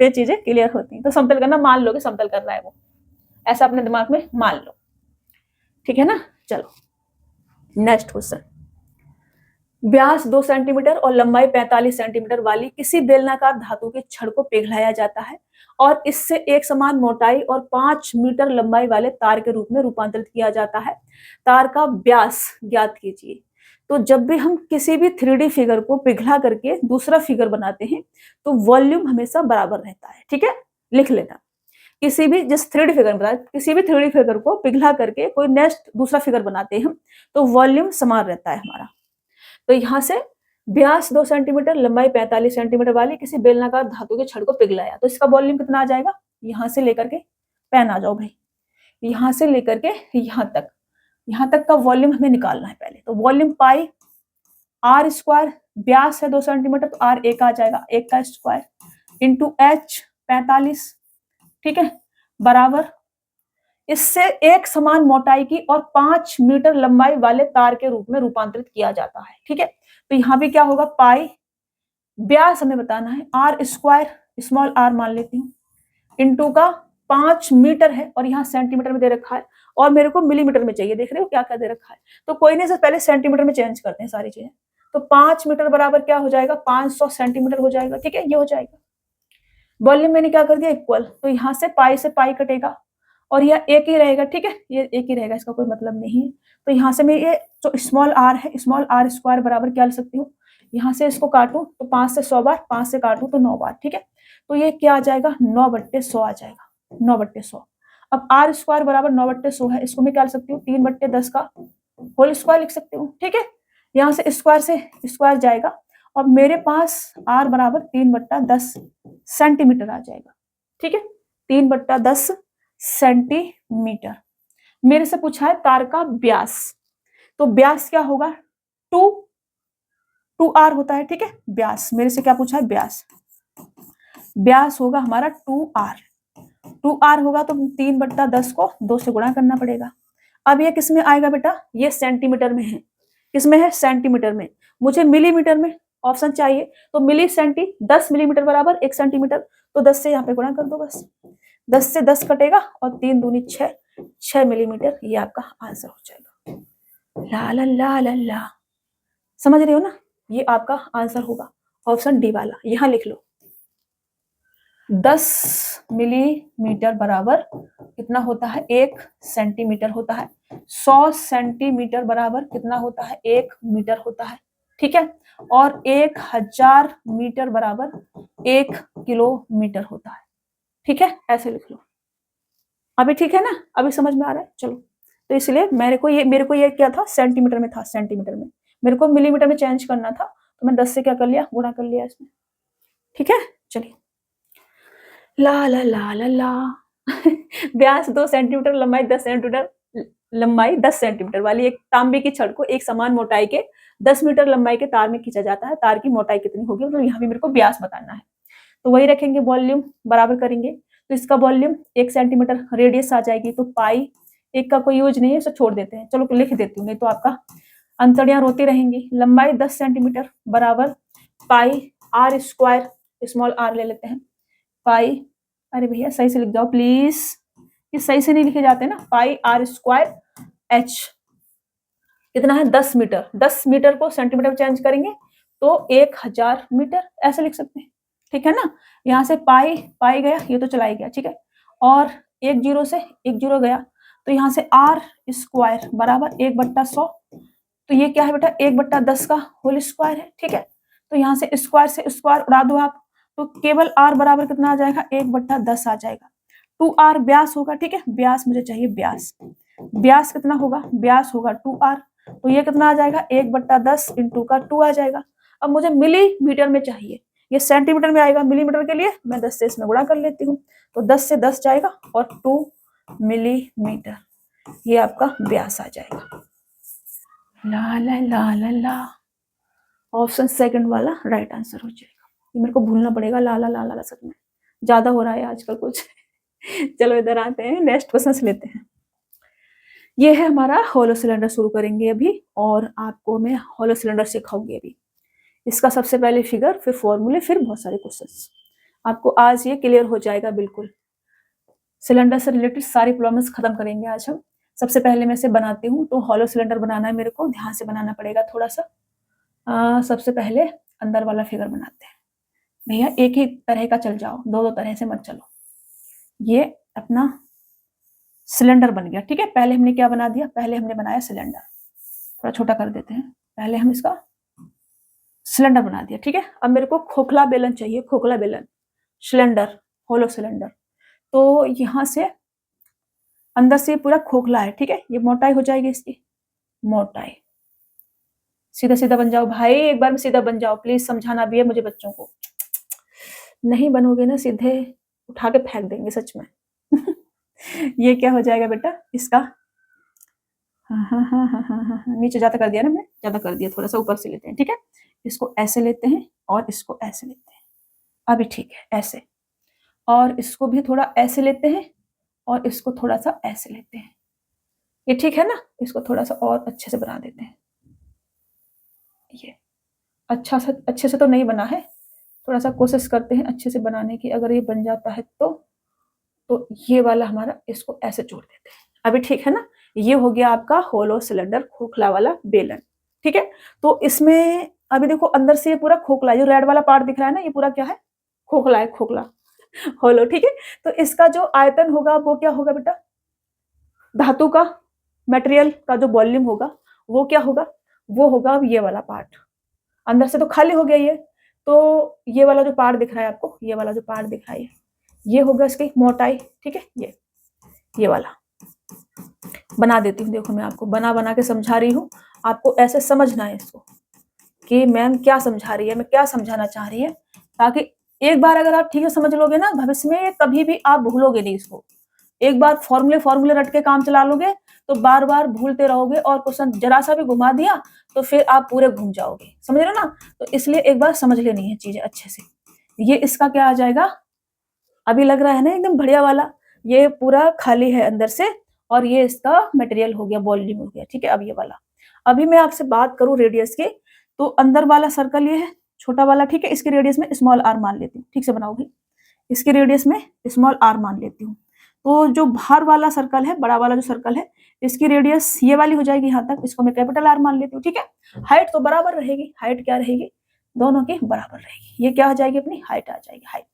ये चीजें क्लियर होती। तो समतल करना मान लो कि समतल कर रहा है वो, ऐसा अपने दिमाग में मान लो, ठीक है ना। चलो नेक्स्ट क्वेश्चन, व्यास 2 सेंटीमीटर और लंबाई 45 सेंटीमीटर वाली किसी बेलनाकार धातु के छड़ को पिघलाया जाता है और इससे एक समान मोटाई और 5 मीटर लंबाई वाले तार के रूप में रूपांतरित किया जाता है। तार का व्यास ज्ञात कीजिए। तो जब भी हम किसी भी 3D फिगर को पिघला करके दूसरा फिगर बनाते हैं तो वॉल्यूम हमेशा बराबर रहता है, ठीक है, लिख लेना। किसी भी जिस 3D फिगर में किसी भी 3D फिगर को पिघला करके कोई नेक्स्ट दूसरा फिगर बनाते हैं तो वॉल्यूम समान रहता है हमारा। तो यहाँ से व्यास 2 सेंटीमीटर लंबाई 45 सेंटीमीटर वाली किसी बेलनाकार धातु के छड़ को पिघलाया, तो इसका वॉल्यूम कितना आ जाएगा, यहाँ से लेकर के पेन आ जाओ भाई, यहाँ से लेकर के यहाँ तक का वॉल्यूम हमें निकालना है पहले। तो वॉल्यूम पाई आर स्क्वायर व्यास है 2 सेंटीमीटर, तो आर एक आ जाएगा, एक का स्क्वायर इंटू एच 45, ठीक है, बराबर इससे एक समान मोटाई की और 5 मीटर लंबाई वाले तार के रूप में रूपांतरित किया जाता है, ठीक है। तो यहाँ भी क्या होगा, पाई व्यास हमें बताना है, आर स्क्वायर स्मॉल आर मान लेती हूँ, इंटू का 5 मीटर है और यहाँ सेंटीमीटर में दे रखा है और मेरे को मिलीमीटर में चाहिए, देख रहे हो क्या क्या दे रखा है। तो कोई नहीं, से पहले सेंटीमीटर में चेंज करते हैं सारी चीजें। तो 5 मीटर बराबर क्या हो जाएगा, 500 सेंटीमीटर हो जाएगा, ठीक है, ये हो जाएगा। वॉल्यूम मैंने क्या कर दिया, इक्वल, तो यहाँ से पाई कटेगा और यह एक ही रहेगा, ठीक है, ये एक ही रहेगा, इसका कोई मतलब नहीं है। तो यहाँ से मैं ये जो स्मॉल आर है, स्मॉल आर स्क्वायर बराबर क्या लिख सकती हूँ, यहाँ से इसको काटूं तो 5 से 100 बार, 5 से काटूं तो 9 बार, ठीक है। तो ये क्या आ जाएगा, 9/100 आ जाएगा, 9/100। अब आर स्क्वायर बराबर 9/100 है, इसको मैं क्या लिख सकती हूँ, 3/10 का होल स्क्वायर लिख सकती हूँ, ठीक है। यहाँ से स्क्वायर जाएगा और मेरे पास आर बराबर 3/10 सेंटीमीटर आ जाएगा, ठीक है, 3/10 सेंटीमीटर। मेरे से पूछा है तार का व्यास, तो व्यास क्या होगा, 2r होता है, ठीक है। व्यास मेरे से क्या पूछा है, व्यास होगा हमारा 2r होगा, तो 3/10 को 2 से गुणा करना पड़ेगा। अब ये किस में आएगा बेटा, ये सेंटीमीटर में है, किसमें है, सेंटीमीटर में। मुझे मिलीमीटर में ऑप्शन चाहिए, तो मिली सेंटी 10 मिलीमीटर बराबर 1 सेंटीमीटर, तो 10 से यहाँ पे गुणा कर दो बस, 10 से 10 कटेगा और 3 दूनी 6 मिलीमीटर, ये आपका आंसर हो जाएगा। ला ला ला ला ला, समझ रहे हो ना, ये आपका आंसर होगा ऑप्शन डी वाला। यहां लिख लो 10 मिलीमीटर बराबर कितना होता है, 1 सेंटीमीटर होता है। 100 सेंटीमीटर बराबर कितना होता है, 1 मीटर होता है, ठीक है। और 1000 मीटर बराबर 1 किलोमीटर होता है, ठीक है, ऐसे लिख लो। अभी ठीक है ना, अभी समझ में आ रहा है, चलो। तो इसलिए मेरे को ये क्या था, सेंटीमीटर में था, सेंटीमीटर में मेरे को मिलीमीटर में चेंज करना था, तो मैं 10 से क्या कर लिया, गुणा कर लिया इसमें, ठीक है। चलिए, ला ला ला ला ला व्यास 2 सेंटीमीटर, लंबाई 10 सेंटीमीटर, लंबाई 10 सेंटीमीटर वाली एक तांबे की छड़ को एक समान मोटाई के 10 मीटर लंबाई के तार में खींचा जाता है। तार की मोटाई कितनी होगी, मतलब यहाँ भी मेरे को व्यास बताना है। तो वही रखेंगे, वॉल्यूम बराबर करेंगे, तो इसका वॉल्यूम 1 सेंटीमीटर, रेडियस आ जाएगी, तो पाई, एक का कोई यूज नहीं है, इसे छोड़ देते हैं, चलो लिख देती हूँ, नहीं तो आपका अंतड़ियां रोती रहेंगी। लंबाई 10 सेंटीमीटर बराबर पाई आर स्क्वायर, स्मॉल आर ले लेते हैं, पाई, अरे भैया सही से लिख जाओ प्लीज, ये सही से नहीं लिखे जाते ना, पाई आर स्क्वायर एच कितना है, 10 मीटर, 10 मीटर को सेंटीमीटर में चेंज करेंगे तो 1000 मीटर, ऐसे लिख सकते हैं, ठीक है ना। यहाँ से पाई गया, ये तो चला ही गया, ठीक है, और 1 जीरो से 1 जीरो गया, तो यहाँ से आर स्क्वायर बराबर 1/100, तो ये क्या है बेटा, 1/10 का होल स्क्वायर है, ठीक है। तो यहाँ से स्क्वायर उड़ा दो आप, तो केवल आर बराबर कितना आ जाएगा, 1/10 आ जाएगा। 2r व्यास होगा, ठीक है, व्यास मुझे चाहिए, व्यास कितना होगा, व्यास होगा 2r, तो ये कितना आ जाएगा, 1/10 इंटू का 2 आ जाएगा। अब मुझे मिलीमीटर में चाहिए, ये सेंटीमीटर में आएगा, मिलीमीटर के लिए मैं 10 से इसमें गुणा कर लेती हूँ, तो 10 से 10 जाएगा और 2 मिलीमीटर, ये आपका व्यास आ जाएगा। ला ला ला ला ला, ऑप्शन सेकंड वाला राइट आंसर हो जाएगा। ये मेरे को भूलना पड़ेगा, ला ला ला ला, सच में ज्यादा हो रहा है आजकल कुछ चलो इधर आते हैं, नेक्स्ट क्वेश्चन लेते हैं। ये है हमारा होलो सिलेंडर, शुरू करेंगे अभी, और आपको मैं होलो सिलेंडर सिखाऊंगी अभी। इसका सबसे पहले फिगर, फिर फॉर्मूले, फिर बहुत सारे क्वेश्चंस, आपको आज ये क्लियर हो जाएगा बिल्कुल। सिलेंडर से रिलेटेड सारी प्रॉब्लम्स खत्म करेंगे आज हम। सबसे पहले मैं इसे बनाती हूँ, तो होलो सिलेंडर बनाना है मेरे को, ध्यान से बनाना पड़ेगा थोड़ा सा। सबसे पहले अंदर वाला फिगर बनाते हैं भैया, एक ही तरह का चल जाओ, दो तरह से मत चलो। ये अपना सिलेंडर बन गया, ठीक है। पहले हमने क्या बना दिया, पहले हमने बनाया सिलेंडर, थोड़ा छोटा कर देते हैं, पहले हम इसका सिलेंडर बना दिया, ठीक है। अब मेरे को खोखला बेलन चाहिए, खोखला बेलन, सिलेंडर, होलो सिलेंडर, तो यहां से अंदर से पूरा खोखला है, ठीक है, ये मोटाई हो जाएगी इसकी, मोटाई, सीधा सीधा बन जाओ भाई, एक बार में सीधा बन जाओ प्लीज, समझाना भी है मुझे बच्चों को, नहीं बनोगे ना सीधे उठा के फेंक देंगे सच में ये क्या हो जाएगा बेटा इसका, हाँ हाँ हाँ हाँ हाँ हाँ, नीचे जाता कर दिया ना मैं, ज्यादा कर दिया, थोड़ा सा ऊपर से लेते हैं, ठीक है। इसको ऐसे लेते हैं और इसको ऐसे लेते हैं, अभी ठीक है ऐसे, और इसको भी थोड़ा ऐसे लेते हैं और इसको थोड़ा सा ऐसे लेते हैं, ये ठीक है ना। इसको थोड़ा सा और अच्छे से बना देते हैं, ये अच्छे से तो नहीं बना है, थोड़ा सा कोशिश करते हैं अच्छे से बनाने की, अगर ये बन जाता है तो ये वाला हमारा, इसको ऐसे जोड़ देते हैं, अभी ठीक है ना। ये हो गया आपका होलो सिलेंडर, खोखला वाला बेलन, ठीक है। तो इसमें अभी देखो अंदर से ये पूरा खोखला, जो रेड वाला पार्ट दिख रहा है ना, ये पूरा क्या है, खोखला है, खोखला होलो, ठीक है। तो इसका जो आयतन होगा वो क्या होगा बेटा, धातु का मटेरियल का जो वॉल्यूम होगा वो क्या होगा, वो होगा ये वाला पार्ट। अंदर से तो खाली हो गया ये, तो ये वाला जो पार्ट दिख रहा है आपको, ये वाला जो पार्ट दिख रहा है ये होगा इसकी मोटाई, ठीक है। ये वाला बना देती हूँ, देखो मैं आपको बना बना के समझा रही हूँ, आपको ऐसे समझना है इसको कि मैम क्या समझा रही है, मैं क्या समझाना चाह रही है, ताकि एक बार अगर आप ठीक से समझ लोगे ना, भविष्य में कभी भी आप भूलोगे नहीं इसको। एक बार फॉर्मूले रट के काम चला लोगे तो बार बार भूलते रहोगे, और क्वेश्चन जरा सा भी घुमा दिया तो फिर आप पूरे घूम जाओगे, समझ रहे हो ना। तो इसलिए एक बार समझ लेनी है चीजें अच्छे से। ये इसका क्या आ जाएगा, अभी लग रहा है ना एकदम बढ़िया वाला, ये पूरा खाली है अंदर से, और ये इसका मटेरियल हो गया, वॉल्यूम हो गया, ठीक है। अब ये वाला, अभी मैं आपसे बात करूं रेडियस की, तो अंदर वाला सर्कल ये है छोटा वाला, ठीक है। इसकी रेडियस में स्मॉल आर मान लेती हूँ, ठीक से बनाओगी, इसकी रेडियस में स्मॉल आर मान लेती हूँ। तो जो बाहर वाला सर्कल है, बड़ा वाला जो सर्कल है, इसकी रेडियस ये वाली हो जाएगी यहाँ तक, इसको मैं कैपिटल आर मान लेती हूँ, ठीक है। हाइट तो बराबर रहेगी, हाइट क्या रहेगी, दोनों की बराबर रहेगी, ये क्या आ जाएगी, अपनी हाइट आ जाएगी, हाइट।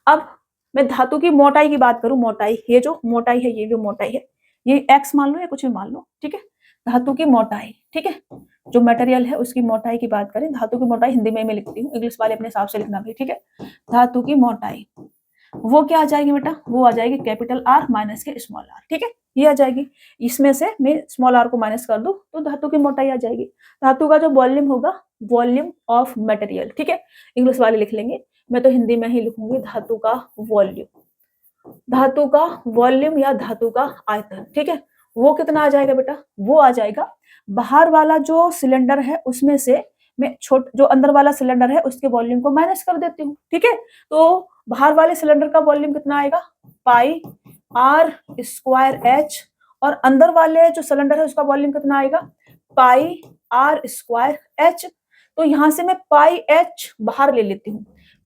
अब मैं धातु की मोटाई की बात करूं, मोटाई, ये जो मोटाई है, ये जो मोटाई है, ये एक्स मान लो या कुछ भी मान लो, ठीक है। धातु की मोटाई, ठीक है, जो मटेरियल है उसकी मोटाई की बात करें, धातु की मोटाई हिंदी में मैं लिखती हूँ, इंग्लिश वाले अपने हिसाब से लिखना भी, ठीक है। धातु की मोटाई वो क्या आ जाएगी बेटा, वो आ जाएगी कैपिटल आर माइनस के स्मॉल आर, ठीक है। ये आ जाएगी, इसमें से मैं स्मॉल आर को माइनस कर दूं तो धातु की मोटाई आ जाएगी। धातु का जो वॉल्यूम होगा, वॉल्यूम ऑफ मटेरियल, ठीक है, इंग्लिश वाले लिख लेंगे, मैं तो हिंदी में ही लिखूंगी, धातु का वॉल्यूम, धातु का वॉल्यूम या धातु का आयतन, ठीक है। वो कितना आ जाएगा बेटा, वो आ जाएगा, बाहर वाला जो सिलेंडर है उसमें से मैं जो अंदर वाला सिलेंडर है उसके वॉल्यूम को माइनस कर देती हूँ, ठीक है। तो बाहर वाले सिलेंडर का वॉल्यूम कितना आएगा, पाई आर स्क्वायर एच, और अंदर वाले जो सिलेंडर है उसका वॉल्यूम कितना आएगा, पाई आर स्क्वायर एच। तो यहां से मैं पाई एच बाहर ले लेती हूँ,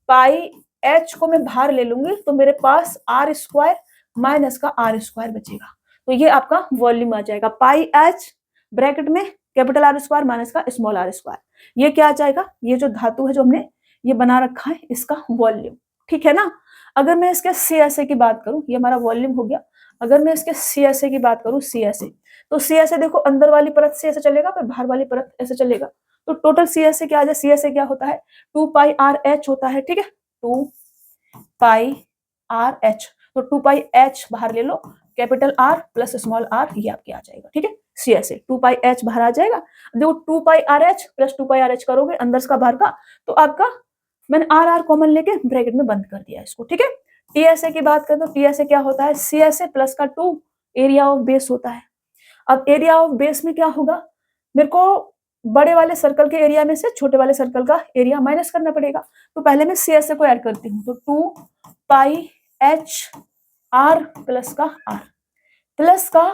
पाई एच को मैं बाहर ले लूंगी तो मेरे पास आर स्क्वायर माइनस का आर स्क्वायर बचेगा, तो ये आपका वॉल्यूम आ जाएगा, पाई एच ब्रैकेट में कैपिटल आर स्क्वायर माइनस का स्मॉल आर स्क्वायर, ये क्या आ जाएगा, ये जो धातु है जो हमने ये बना रखा है इसका वॉल्यूम, ठीक है ना। अगर मैं इसके सी एस ए की बात करूं, ये हमारा वॉल्यूम हो गया, अगर मैं इसके सी एस ए की बात करूं, सी एस ए, तो सी एस ए देखो अंदर वाली परत से ऐसे चलेगा, फिर बाहर वाली परत ऐसे चलेगा, तो टोटल सी एस ए क्या आ जाए, सी एस ए क्या होता है, 2 पाई आर एच होता है, ठीक है, 2 पाई आर एच, तो 2 पाई एच बाहर ले लो, capital R plus small R, ये आपके आ जाएगा, ठीक है। सी एस ए 2 पाई एच बाहर आ जाएगा, देखो 2 pi R H plus 2 pi R H करोगे अंदर का बाहर का, तो आपका, मैंने आर आर कॉमन लेके ब्रैकेट में बंद कर दिया इसको, ठीक है। टीएसए की बात करें तो टीएसए क्या होता है, सीएसए प्लस का 2 एरिया ऑफ बेस होता है। अब एरिया ऑफ बेस में क्या होगा, मेरे को बड़े वाले सर्कल के एरिया में से छोटे वाले सर्कल का एरिया माइनस करना पड़ेगा, तो पहले मैं सीएसए को ऐड करती हूँ, तो 2 पाई एच आर प्लस का आर प्लस का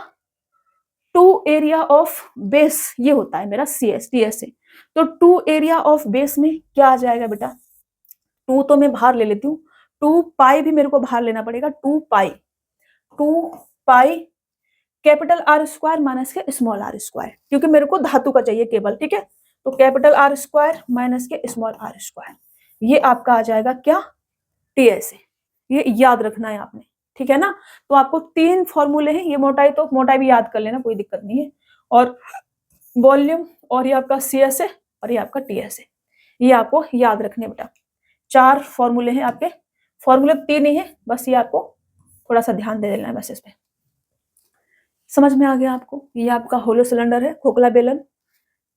2 एरिया ऑफ बेस, ये होता है मेरा टीएसए। तो 2 एरिया ऑफ बेस में क्या आ जाएगा बेटा, 2 तो मैं बाहर ले लेती हूँ, 2 पाई भी मेरे को बाहर लेना पड़ेगा, 2 पाई कैपिटल आर स्क्वायर माइनस के स्मॉल आर स्क्वायर, क्योंकि मेरे को धातु का चाहिए केवल, ठीक है। तो कैपिटल आर स्क्वायर माइनस के स्मॉल आर स्क्वायर, ये आपका आ जाएगा क्या, टीएसए, ये याद रखना है आपने, ठीक है ना। तो आपको 3 फॉर्मूले हैं, ये मोटाई तो मोटाई भी याद कर लेना, कोई दिक्कत नहीं है, और वॉल्यूम, और ये आपका सीएसए, और ये आपका टीएसए, ये आपको याद रखने बेटा। 4 फॉर्मूले हैं आपके, फॉर्मूले 3 ही है, बस ये आपको थोड़ा सा ध्यान दे देना है बस इस पे। समझ में आ गया आपको, ये आपका होलो सिलेंडर है, खोखला बेलन,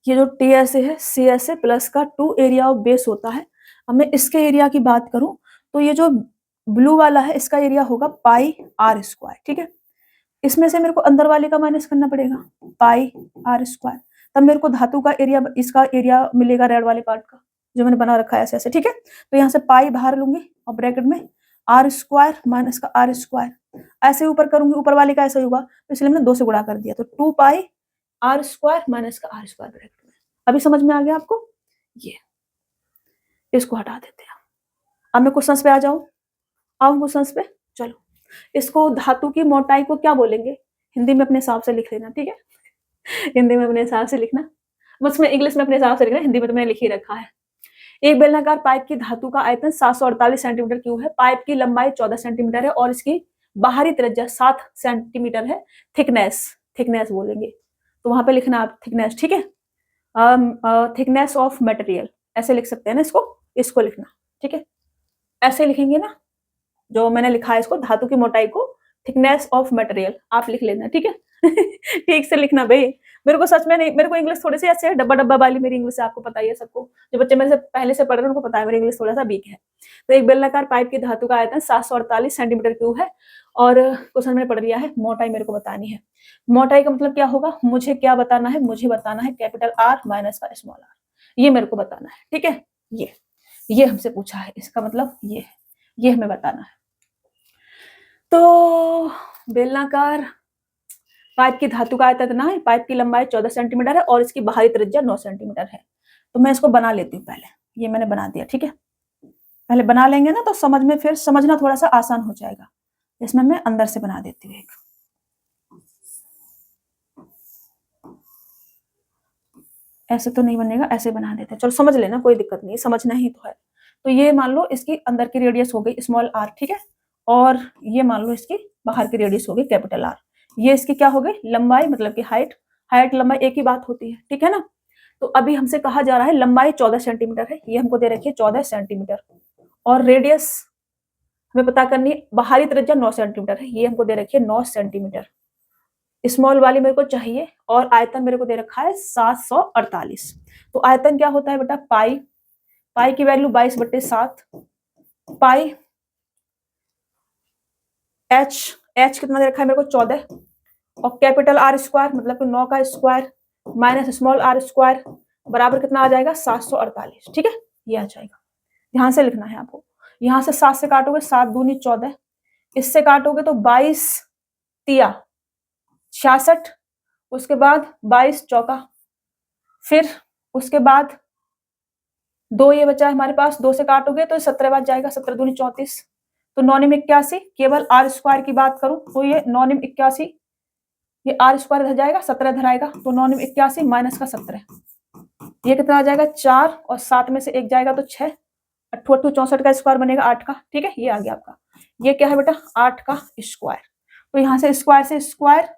ये जो टीएसए है, सीएसए प्लस का 2 एरिया ऑफ बेस होता है। अब मैं इसके एरिया की बात करूं तो ये जो ब्लू वाला है इसका एरिया होगा पाई आर स्क्वायर, ठीक है। इसमें से मेरे को अंदर वाले का माइनस करना पड़ेगा, पाई आर स्क्वायर, तब मेरे को धातु का एरिया, इसका एरिया मिलेगा रेड वाले पार्ट का जो मैंने बना रखा है ऐसे ऐसे, ठीक है। तो यहाँ से पाई बाहर लूंगी और ब्रैकेट में आर स्क्वायर माइनस का आर स्क्वायर, ऐसे ऊपर करूंगी, ऊपर वाले का ऐसा होगा, तो इसलिए मैंने 2 से गुणा कर दिया, तो 2 पाई आर स्क्वायर माइनस का आर स्क्वायर ब्रैकेट में। अभी समझ में आ गया आपको? ये इसको हटा देते हैं। अब मैं क्वेश्चन पे आ जाऊं। आओ क्वेश्चन पे, चलो। इसको धातु की मोटाई को क्या बोलेंगे? हिंदी में अपने हिसाब से लिख लेना, ठीक है। हिंदी में अपने हिसाब से लिखना, बस मैं इंग्लिश में अपने हिसाब से लिखना, हिंदी में तो मैंने लिख ही रखा है। एक बेलनाकार पाइप की धातु का आयतन 748 सेंटीमीटर क्यूब है। पाइप की लंबाई 14 सेंटीमीटर है और इसकी बाहरी त्रिज्या 7 सेंटीमीटर है। थिकनेस बोलेंगे, तो वहां पे लिखना आप थिकनेस, ठीक है। थिकनेस ऑफ मटेरियल ऐसे लिख सकते हैं ना इसको लिखना, ठीक है। ऐसे लिखेंगे ना, जो मैंने लिखा है इसको, धातु की मोटाई को थिकनेस ऑफ मटेरियल आप लिख लेना, ठीक है। ठीक से लिखना भाई, मेरे को सच में नहीं, मेरे को इंग्लिश थोड़ी सी ऐसे है, डब्बा डब्बा वाली मेरी इंग्लिश है, आपको पता ही है सबको, जो बच्चे मेरे से पहले से पढ़ रहे हैं उनको पता है मेरी इंग्लिश थोड़ा सा वीक है। तो एक बेलनाकार पाइप की धातु का आयतन 748 सेंटीमीटर क्यूब है और क्वेश्चन मैंने पढ़ लिया है, मोटाई मेरे को बतानी है। मोटाई का मतलब क्या होगा, मुझे क्या बताना है, मुझे बताना है कैपिटल आर माइनस का स्मॉल आर, ये मेरे को बताना है, ठीक है। ये हमसे पूछा है, इसका मतलब ये हमें बताना है। तो बेलनाकार पाइप की धातु का आयतन कितना है, पाइप की लंबाई 14 सेंटीमीटर है और इसकी बाहरी त्रिज्या 9 सेंटीमीटर है। तो मैं इसको बना लेती हूँ पहले, ये मैंने बना दिया, ठीक है। पहले बना लेंगे ना तो समझ में, फिर समझना थोड़ा सा आसान हो जाएगा। इसमें मैं अंदर से बना देती हूँ एक, ऐसे तो नहीं बनेगा, ऐसे बना देते हैं, चलो समझ लेना, कोई दिक्कत नहीं, समझना ही तो है। तो ये मान लो इसकी अंदर की रेडियस हो गई स्मॉल आर, ठीक है, और ये मान लो इसकी बाहर की रेडियस हो गई कैपिटल आर। ये इसकी क्या हो गई, लंबाई, मतलब कि हाइट लंबाई एक ही बात होती है, ठीक है ना। तो अभी हमसे कहा जा रहा है लंबाई 14 सेंटीमीटर है, ये हमको दे रखी है 14 सेंटीमीटर, और रेडियस हमें पता करनी है, बाहरी त्रिज्या 9 सेंटीमीटर है, ये हमको दे रखी है 9 सेंटीमीटर, स्मॉल वाली मेरे को चाहिए, और आयतन मेरे को दे रखा है 748। तो आयतन क्या होता है बेटा, पाई की वैल्यू 22/7, पाई एच कितना दे रखा है मेरे को 14, और कैपिटल आर स्क्वायर मतलब कि 9 का square minus small r square बराबर कितना आ जाएगा 748, ठीक है। ये आ जाएगा, ध्यान से लिखना है आपको। यहां से 7 से काटोगे 7 दूनी 14, इससे काटोगे तो 22 तिया 66, उसके बाद 22 चौका, फिर उसके बाद 2 ये बचा है हमारे पास, 2 से काटोगे तो 17 बाद जाएगा, 17 दूनी 34, तो 9 निम 81, केवल आर स्क्वायर की बात करूं तो ये 9 निम 81, ये आर स्क्वायर इधर जाएगा, 17 इधर आएगा, तो 9 निम 81 माइनस का 17, ये कितना आ जाएगा 4, और 7 में से 1 जाएगा तो 6, 8 8 64 का स्क्वायर बनेगा 8 का, ठीक है। ये आ गया आपका, ये क्या है बेटा 8 का स्क्वायर। तो यहाँ से स्क्वायर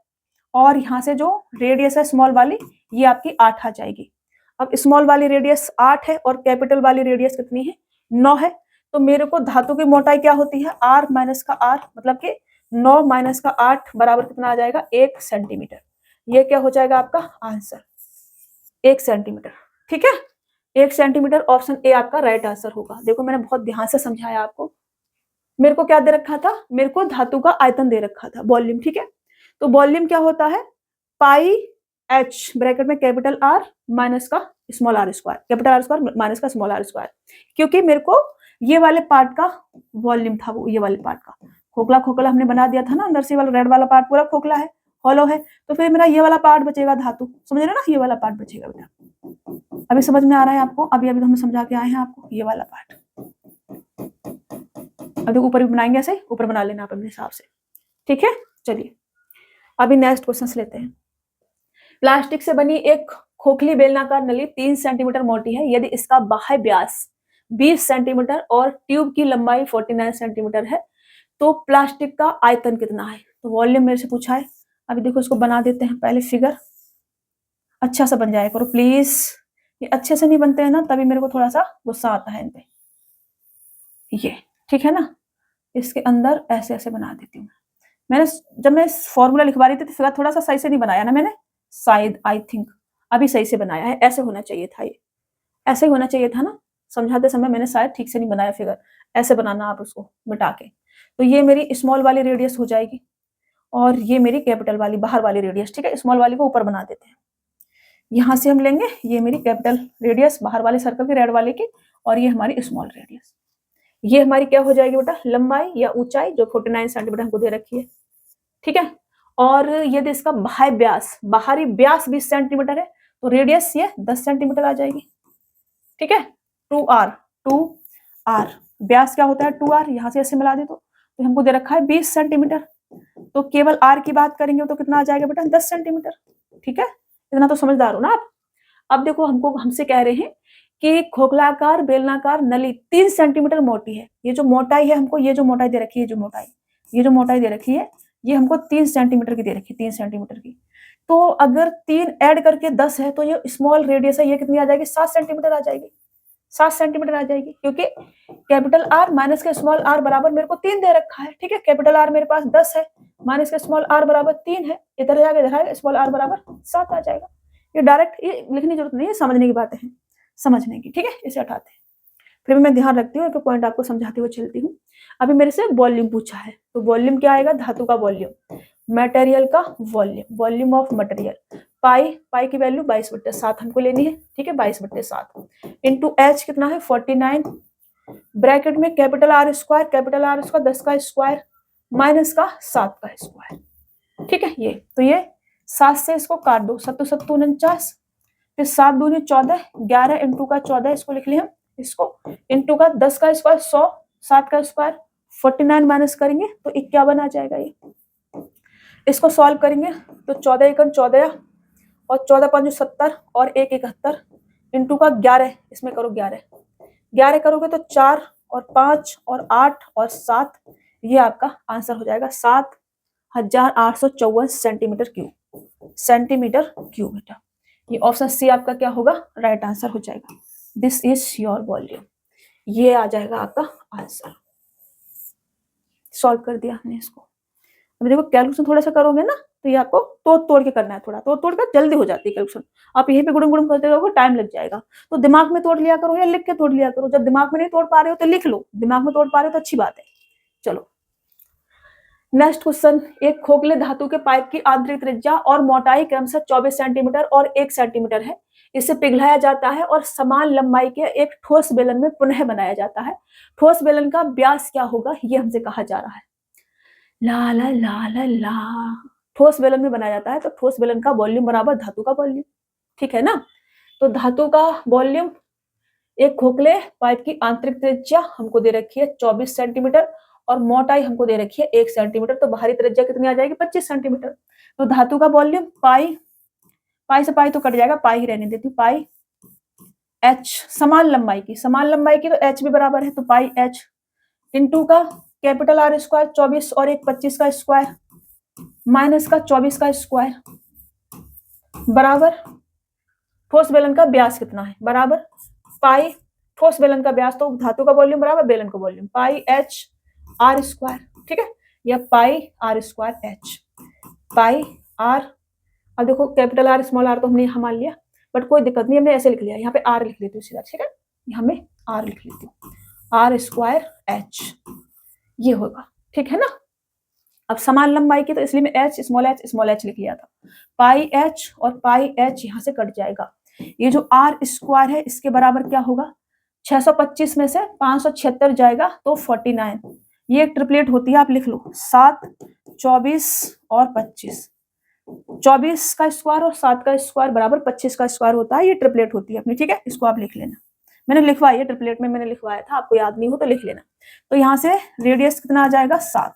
और यहाँ से जो रेडियस है स्मॉल वाली, ये आपकी 8 आ जाएगी। अब स्मॉल वाली रेडियस 8 है और कैपिटल वाली रेडियस कितनी है 9 है, तो मेरे को धातु की मोटाई क्या होती है आर माइनस का आर, मतलब कि 9 माइनस का 8 बराबर कितना आ जाएगा 1 सेंटीमीटर। ये क्या हो जाएगा आपका आंसर 1 सेंटीमीटर, ठीक है। 1 सेंटीमीटर, ऑप्शन ए आपका राइट आंसर होगा। देखो मैंने बहुत ध्यान से समझाया आपको। मेरे को क्या दे रखा था, मेरे को धातु का आयतन दे रखा था, वॉल्यूम, ठीक है। तो वॉल्यूम क्या होता है पाई एच ब्रैकेट में कैपिटल आर माइनस का small r square, capital r square minus का स्मॉल आर स्क्वायर, क्योंकि मेरे को ये वाले पार्ट का वॉल्यूम था, वो ये वाले पार्ट का खोखला खोखला हमने बना दिया था ना, अंदर से वाला रेड वाला पार्ट पूरा खोखला है, हॉलो है, तो फिर मेरा ये वाला पार्ट बचेगा धातु, समझ रहे ना, ये वाला पार्ट बचेगा बेटा। अभी समझ में आ रहा है आपको, अभी तो हम समझा के आए हैं आपको ये वाला पार्ट। अभी ऊपर भी बनाएंगे, ऐसे ऊपर बना लेना आप अपने हिसाब से, ठीक है। चलिए अभी नेक्स्ट क्वेश्चन लेते हैं। प्लास्टिक से बनी एक खोखली बेलनाकार नली 3 सेंटीमीटर मोटी है, यदि इसका बाह्य व्यास 20 सेंटीमीटर और ट्यूब की लंबाई 49 सेंटीमीटर है, तो प्लास्टिक का आयतन कितना है। तो वॉल्यूम मेरे से पूछा है। अभी देखो इसको बना देते हैं, पहले फिगर अच्छा सा बन जाए करो प्लीज, ये अच्छे से नहीं बनते हैं ना तभी मेरे को थोड़ा सा गुस्सा आता है इन पे। ये ठीक है ना, इसके अंदर ऐसे ऐसे बना देती हूँ। मैंने जब मैं फॉर्मूला लिखवा रही थी तो फिगर थोड़ा सा सही से नहीं बनाया ना मैंने, शायद आई थिंक अभी सही से बनाया है, ऐसे होना चाहिए था, ये ऐसे ही होना चाहिए था ना, समझाते समय मैंने शायद ठीक से नहीं बनाया फिगर, ऐसे बनाना आप उसको मिटा के। तो ये मेरी स्मॉल वाली रेडियस हो जाएगी और ये मेरी कैपिटल वाली बाहर वाली रेडियस, ठीक है। स्मॉल वाली को ऊपर बना देते हैं, यहाँ से हम लेंगे ये मेरी कैपिटल रेडियस बाहर वाले सर्कल के रेड वाले की, और ये हमारी स्मॉल रेडियस। ये हमारी क्या हो जाएगी बेटा, लंबाई या ऊंचाई जो 49 सेंटीमीटर हमको दे रखी है, ठीक है। और यदि इसका बाहरी व्यास 20 सेंटीमीटर है तो रेडियस ये 10 सेंटीमीटर आ जाएगी, ठीक है। 2r व्यास क्या होता है 2r, यहाँ से ऐसे मिला दे तो हमको दे रखा है 20 सेंटीमीटर, तो केवल r की बात करेंगे तो कितना आ जाएगा बेटा 10 सेंटीमीटर, ठीक है। इतना तो समझदार हो ना आप। अब देखो हमसे कह रहे हैं कि खोखलाकार बेलनाकार नली 3 सेंटीमीटर मोटी है। ये जो मोटाई है हमको, ये जो मोटाई दे रखी है, ये जो मोटाई दे रखी है ये हमको 3 सेंटीमीटर की दे रखी है, 3 सेंटीमीटर की। तो अगर 3 ऐड करके 10 है तो ये स्मॉल रेडियस है, ये कितनी आ जाएगी 7 सेंटीमीटर आ जाएगी, 7 सेंटीमीटर आ जाएगी, क्योंकि कैपिटल आर माइनस के स्मॉल आर बराबर मेरे को 3 दे रखा है, ठीक है। कैपिटल आर मेरे पास 10 है, माइनस के स्मॉल आर बराबर 3 है, इधर जाके इधर स्मॉल आर बराबर 7 आ जाएगा। ये डायरेक्ट ये लिखने की जरूरत नहीं है, समझने की बातें हैं, समझने की, ठीक है। इसे हटाते हैं, फिर मैं ध्यान रखती हूँ, एक पॉइंट आपको समझाते हुए चलती हूँ। अभी मेरे से वॉल्यूम पूछा है, तो वॉल्यूम क्या आएगा, धातु का वॉल्यूम, मटेरियल का वॉल्यूम, वॉल्यूम ऑफ मटेरियल। पाई की वैल्यू 22/7 हमको लेनी है, ठीक है, 22/7 इंटू एच कितना है 49, ब्रैकेट में कैपिटल आर स्क्वायर 10 का स्क्वायर माइनस का 7 का स्क्वायर, ठीक है। ये तो ये 7 से इसको काट दो, 7 7 49, फिर 7 दूनी 14, 11 इंटू का 14 इसको लिख लिया हम, इसको इंटू का 10 का स्क्वायर 100, 7 का स्क्वायर 49 माइनस करेंगे तो 51 आ जाएगा। ये इसको सॉल्व करेंगे तो 14 एकम 14 और 14 5 70 और 1 71 इंटू का 11, इसमें करो 11 करोगे तो 4 और 5 और 8 और 7, ये आपका आंसर हो जाएगा 7,854 सेंटीमीटर क्यूब बेटा। ये ऑप्शन सी आपका क्या होगा, राइट आंसर हो जाएगा। दिस इज योर वॉल्यूम, ये आ जाएगा आपका आंसर। सॉल्व कर दिया हमने इसको। अब देखो कैलकुलेशन थोड़ा सा करोगे ना तो ये आपको तोड़ के करना है, थोड़ा तोड़ कर जल्दी हो जाती है कैलकुलेशन। आप यहीं पे गुड़म करते रहोगे टाइम लग जाएगा, तो दिमाग में तोड़ लिया करो या लिख के तोड़ लिया करो। जब दिमाग में नहीं तोड़ पा रहे हो तो लिख लो, दिमाग में तोड़ पा रहे हो तो अच्छी बात है। चलो नेक्स्ट क्वेश्चन, एक खोखले धातु के पाइप की आंतरिक त्रिज्या और मोटाई क्रमशः 24 सेंटीमीटर और 1 सेंटीमीटर है। इसे पिघलाया जाता है और समान लंबाई के एक ठोस बेलन में पुनः बनाया जाता है। ठोस बेलन का व्यास क्या होगा, ये हमसे कहा जा रहा है। ला ला ला ला ला, ठोस बेलन में बनाया जाता है तो ठोस बेलन का वॉल्यूम बराबर धातु का वॉल्यूम, ठीक है ना। तो धातु का वॉल्यूम, एक खोखले पाइप की आंतरिक त्रिज्या हमको दे रखी है 24 सेंटीमीटर और मोटाई हमको दे रखी है 1 सेंटीमीटर, तो बाहरी त्रिज्या कितनी आ जाएगी 25 सेंटीमीटर। तो धातु का वॉल्यूम पाई से पाई तो कट जाएगा, पाई ही रहने देती हूँ, पाई एच समान लंबाई की तो एच भी बराबर है, तो पाई एच इंटू का कैपिटल आर स्क्वायर 24 और 1 25 का स्क्वायर माइनस का 24 का स्क्वायर बराबर ठोस बेलन का व्यास कितना है, बराबर पाई ठोस बेलन का व्यास तो धातु का वॉल्यूम बराबर बेलन का volume, pi H R square, ठीक है, या pi are square H, pi R. अब देखो कैपिटल आर स्मॉल आर तो हमने यहाँ मान लिया, बट कोई दिक्कत नहीं, हमने ऐसे लिख लिया, यहाँ पे आर लिख लेती हूँ सीधा, ठीक है, यहाँ में आर लिख लेती हूँ, आर स्क्वायर एच ये होगा, ठीक है ना। अब समान लंबाई की तो इसलिए मैं एच स्मॉल एच लिख लिया था, पाई एच और पाई एच यहाँ से कट जाएगा। ये जो आर स्क्वायर है इसके बराबर क्या होगा, 625 में से 576 जाएगा तो 49, ये एक ट्रिपलेट होती है, आप लिख लो 7 24 और 25, 24 का स्क्वायर और 7 का स्क्वायर बराबर 25 का स्क्वायर होता है, ये ट्रिपलेट होती है अपनी, ठीक है। इसको आप लिख लेना, मैंने लिखवाई है ट्रिपलेट में, मैंने लिखवाया था, आपको याद नहीं हो तो लिख लेना। तो यहाँ से रेडियस कितना आ जाएगा 7,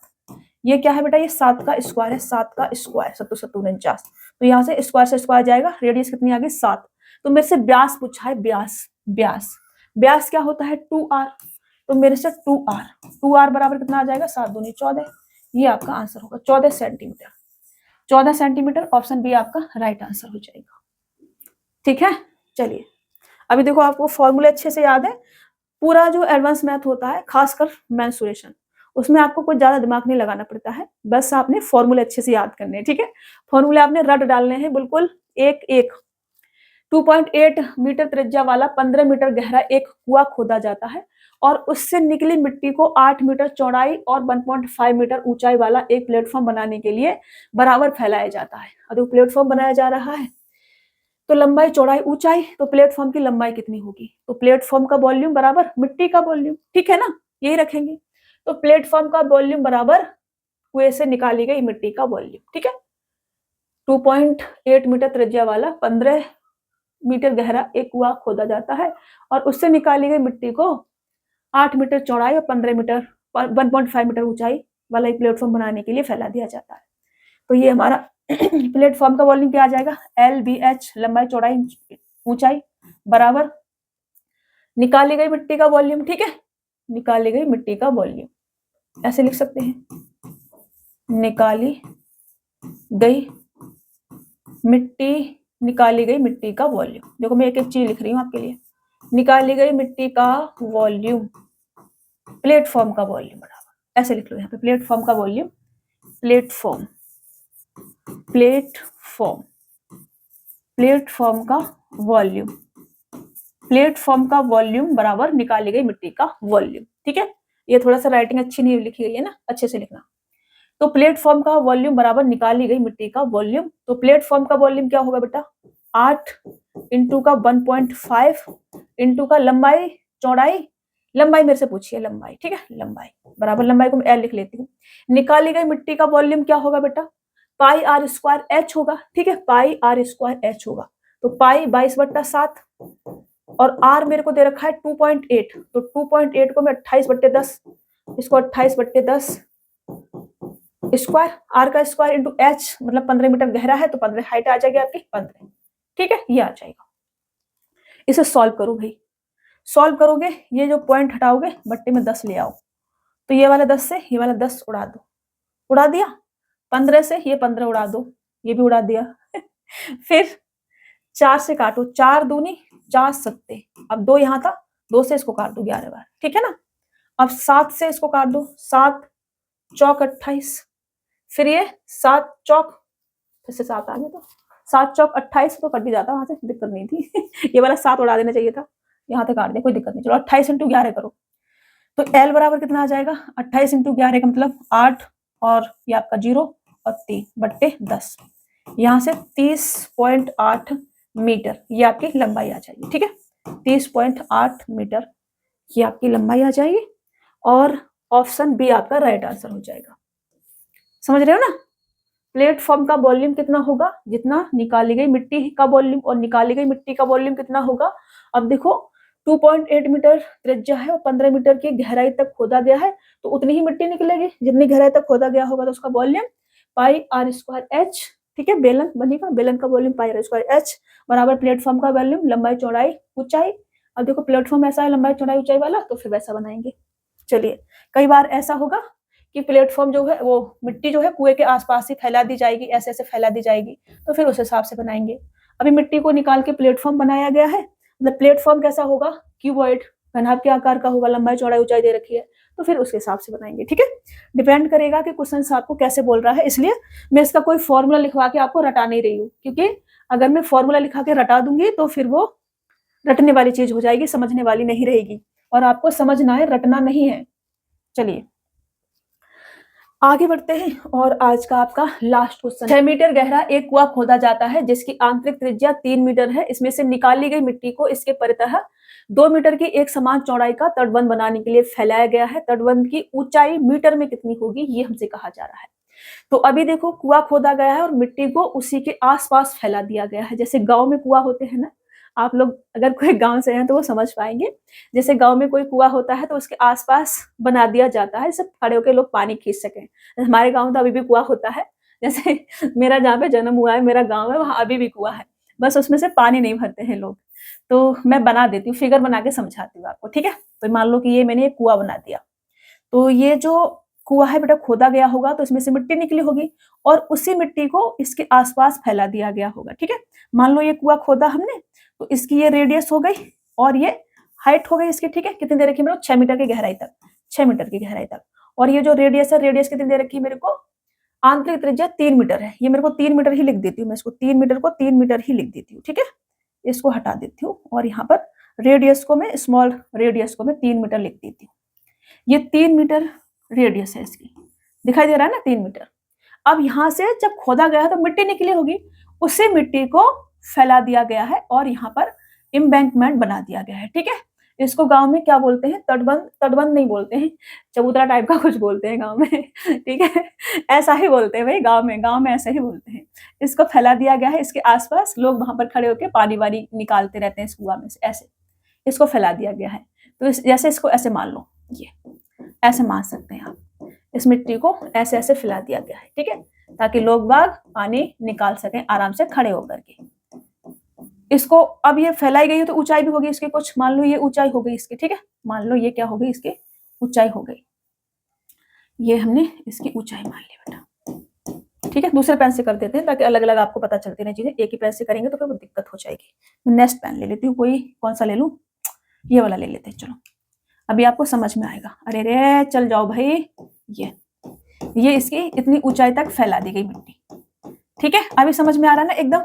ये क्या है बेटा, ये 7 का स्क्वायर है, 7 का स्क्वायर 7 7 49, तो यहाँ से स्क्वायर से स्क्वायर जाएगा, रेडियस कितनी आ गई 7। तो मेरे से व्यास पूछा है, व्यास क्या होता है 2r, तो मेरे से 2r बराबर कितना आ जाएगा 7 दूनी 14, ये आपका आंसर होगा 14 सेंटीमीटर, 14 सेंटीमीटर, ऑप्शन बी आपका राइट आंसर हो जाएगा, ठीक है। चलिए अभी देखो आपको फॉर्मूले अच्छे से याद है, पूरा जो एडवांस मैथ होता है खासकर मेंसुरेशन, उसमें आपको कुछ ज्यादा दिमाग नहीं लगाना पड़ता है, बस आपने फॉर्मूले अच्छे से याद करने हैं, ठीक है। फॉर्मूले आपने रट डालने हैं बिल्कुल एक 2.8 मीटर त्रिज्या वाला 15 मीटर गहरा एक कुआं खोदा जाता है और उससे निकली मिट्टी को 8 मीटर चौड़ाई और 1.5 मीटर ऊंचाई वाला एक प्लेटफॉर्म बनाने के लिए बराबर फैलाया जाता है। अब प्लेटफॉर्म बनाया जा रहा है, तो लंबाई चौड़ाई ऊंचाई, तो प्लेटफॉर्म की लंबाई कितनी होगी, तो प्लेटफॉर्म का वॉल्यूम बराबर मिट्टी का वॉल्यूम, ठीक है ना, यही रखेंगे। तो प्लेटफॉर्म का वॉल्यूम बराबर कुएं से निकाली गई मिट्टी का वॉल्यूम, ठीक है। 2.8 मीटर त्रिज्या वाला 15 मीटर गहरा एक कुआं खोदा जाता है और उससे निकाली गई मिट्टी को 8 मीटर चौड़ाई और 15 मीटर 1.5 मीटर ऊंचाई वाला एक प्लेटफॉर्म बनाने के लिए फैला दिया जाता है। तो ये हमारा प्लेटफॉर्म का वॉल्यूम क्या आ जाएगा, LBH लंबाई चौड़ाई ऊंचाई बराबर निकाली गई मिट्टी का वॉल्यूम, ठीक है, निकाली गई मिट्टी का वॉल्यूम ऐसे लिख सकते हैं, निकाली गई मिट्टी का वॉल्यूम। देखो मैं एक एक चीज लिख रही हूँ आपके लिए, निकाली गई मिट्टी का वॉल्यूम प्लेटफॉर्म का वॉल्यूम बराबर ऐसे लिख लो यहाँ पे, प्लेटफॉर्म का वॉल्यूम, प्लेटफॉर्म का वॉल्यूम बराबर निकाली गई मिट्टी का वॉल्यूम, ठीक है। ये थोड़ा सा राइटिंग अच्छी नहीं लिखी गई है ना, अच्छे से लिखना। तो प्लेटफॉर्म का वॉल्यूम बराबर निकाली गई मिट्टी का वॉल्यूम। तो प्लेटफॉर्म का वॉल्यूम क्या होगा बेटा, 8 इंटू का 1.5 इंटू का लंबाई चौड़ाई, लंबाई मेरे से पूछिए लंबाई, ठीक है, लंबाई बराबर, लंबाई को मैं L लिख लेती हूँ। निकाली गई मिट्टी का वॉल्यूम क्या होगा बेटा, पाई आर स्क्वायर एच होगा, ठीक है, पाई आर स्क्वायर एच होगा। तो पाई 22/7 और आर मेरे को दे रखा है 2.8, तो 2.8 को मैं 28/10, इसको 28/10 स्क्वायर, आर का स्क्वायर इंटू एच मतलब 15 मीटर गहरा है तो 15 हाइट आ जाएगी आपकी 15, ठीक है, ये आ जाएगा। इसे सॉल्व करो भाई, सॉल्व करोगे ये जो पॉइंट हटाओगे बट्टे में 10 ले आओ, तो ये वाला 10 से ये वाला 10 उड़ा दो, उड़ा दिया, 15 से ये 15 उड़ा दो, ये भी उड़ा दिया फिर 4 से काटो, 4 दूनी 4 सत्ते, अब 2 यहाँ था, 2 से इसको काट दो 11 बार, ठीक है ना। अब 7 से इसको काट दो, 7 चौक 28, फिर ये 7 चौक, फिर से 7 आ गया, तो 7 चौक 28 तो कट भी जाता, वहां से दिक्कत नहीं थी ये वाला 7 उड़ा देना चाहिए था, यहाँ तक काट दे कोई दिक्कत नहीं। चलो 28 इंटू 11 करो, तो L बराबर कितना आ जाएगा, 28 इंटू 11 का मतलब 8 और ये आपका 0 और 3/10, यहाँ से 30.8 मीटर ये आपकी लंबाई आ जाएगी, ठीक है, 30.8 मीटर ये आपकी लंबाई आ जाएगी और ऑप्शन बी आपका राइट आंसर हो जाएगा। समझ रहे हो ना। प्लेटफॉर्म का वॉल्यूम कितना होगा, जितना निकाली गई मिट्टी का वॉल्यूम, और निकाली गई मिट्टी का वॉल्यूम कितना होगा, अब देखो 2.8 मीटर त्रिज्या है और 15 मीटर की गहराई तक खोदा गया है, तो उतनी ही मिट्टी निकलेगी जितनी गहराई तक खोदा गया होगा, तो उसका volume pi are square h, ठीक है, बेलन बनेगा, बेलन का volume pi are square h बराबर प्लेटफॉर्म का वॉल्यूम लंबाई चौड़ाई ऊंचाई। अब देखो प्लेटफॉर्म ऐसा है लंबाई चौड़ाई ऊंचाई वाला, तो फिर वैसा बनाएंगे। चलिए, कई बार ऐसा होगा कि प्लेटफॉर्म जो है वो मिट्टी जो है कुएं के आसपास ही फैला दी जाएगी, ऐसे ऐसे फैला दी जाएगी, तो फिर उस हिसाब से बनाएंगे। अभी मिट्टी को निकाल के प्लेटफॉर्म बनाया गया है, मतलब प्लेटफॉर्म कैसा होगा, क्यूबॉइड घनाभ के आकार का होगा, लंबाई चौड़ाई ऊंचाई दे रखी है, तो फिर उसके हिसाब से बनाएंगे, ठीक है। डिपेंड करेगा कि क्वेश्चन आपको कैसे बोल रहा है, इसलिए मैं इसका कोई फॉर्मूला लिखवा के आपको रटा नहीं रही हूँ, क्योंकि अगर मैं फॉर्मूला लिखा के रटा दूंगी तो फिर वो रटने वाली चीज हो जाएगी, समझने वाली नहीं रहेगी, और आपको समझना है, रटना नहीं है। चलिए आगे बढ़ते हैं, और आज का आपका लास्ट क्वेश्चन। 6 मीटर गहरा एक कुआं खोदा जाता है जिसकी आंतरिक त्रिज्या 3 मीटर है, इसमें से निकाली गई मिट्टी को इसके परितः 2 मीटर की एक समान चौड़ाई का तटबंध बनाने के लिए फैलाया गया है, तटबंध की ऊंचाई मीटर में कितनी होगी, ये हमसे कहा जा रहा है। तो अभी देखो कुआं खोदा गया है और मिट्टी को उसी के आसपास फैला दिया गया है, जैसे गांव में कुआं होते हैं ना, आप लोग अगर कोई गांव से हैं तो वो समझ पाएंगे, जैसे गांव में कोई कुआं होता है तो उसके आसपास बना दिया जाता है, सब खड़े होकर लोग पानी खींच सकें। हमारे गांव में तो अभी भी कुआं होता है, जैसे मेरा जहाँ पे जन्म हुआ है, मेरा गांव है, वहाँ अभी भी कुआं है, बस उसमें से पानी नहीं भरते हैं लोग। तो मैं बना देती हूँ, फिगर बना के समझाती हूँ आपको, ठीक है। तो मान लो कि ये मैंने एक कुआं बना दिया, तो ये जो कुआं है बेटा खोदा गया होगा तो इसमें से मिट्टी निकली होगी और उसी मिट्टी को इसके आसपास फैला दिया गया होगा, ठीक है। मान लो ये कुआं खोदा हमने, तो इसकी ये रेडियस हो गई और ये हाइट हो गई इसकी, ठीक है। कितनी दे रखी है मेरे को, 6 मीटर की गहराई तक, 6 मीटर की गहराई तक। और ये जो रेडियस है, रेडियस कितनी दे रखी है मेरे को, आंतरिक त्रिज्या 3 मीटर है, ये मेरे को 3 मीटर ही लिख देती हूँ, मैं इसको 3 मीटर को 3 मीटर ही लिख देती हूँ, ठीक है। इसको हटा देती हूँ और यहाँ पर रेडियस को मैं, स्मॉल रेडियस को मैं 3 मीटर लिख देती हूँ। ये 3 मीटर रेडियस है इसकी, दिखाई दे रहा है ना 3 मीटर। अब यहाँ से जब खोदा गया तो मिट्टी निकली होगी, उसी मिट्टी को फैला दिया गया है और यहाँ पर एम्बैंकमेंट बना दिया गया है। ठीक है, इसको गांव में क्या बोलते हैं, तटबंध, तटबंध नहीं बोलते हैं, चबूतरा टाइप का कुछ बोलते हैं गांव में। ठीक है, ऐसा ही बोलते हैं भाई, गांव में ऐसा ही बोलते हैं। इसको फैला दिया गया है, इसके आसपास लोग वहां पर खड़े होकर पानी वानी निकालते रहते हैं इस कुआं में से, ऐसे इसको फैला दिया गया है। तो जैसे इसको ऐसे मान लो, ये ऐसे मान सकते हैं आप, इस मिट्टी को ऐसे ऐसे फैला दिया गया है। ठीक है, ताकि लोग बाग पानी निकाल सकें आराम से खड़े होकर के। इसको अब ये फैलाई गई है तो ऊंचाई भी होगी इसकी कुछ, मान लो ये ऊंचाई हो गई इसकी। ठीक है, मान लो ये क्या हो गई, इसकी ऊंचाई हो गई, ये हमने इसकी ऊंचाई मान ली बेटा। ठीक है, दूसरे पेन से कर देते हैं ताकि अलग अलग आपको पता चलती रहे चीजें, एक ही पेन से करेंगे तो फिर वो दिक्कत हो जाएगी। मैं नेक्स्ट पेन ले लेती हूँ, कोई कौन सा ले लूँ, ये वाला ले लेते हैं। चलो अभी आपको समझ में आएगा। अरे रे चल जाओ भाई, ये इसकी इतनी ऊंचाई तक फैला दी गई मिट्टी। ठीक है, अभी समझ में आ रहा है ना, एकदम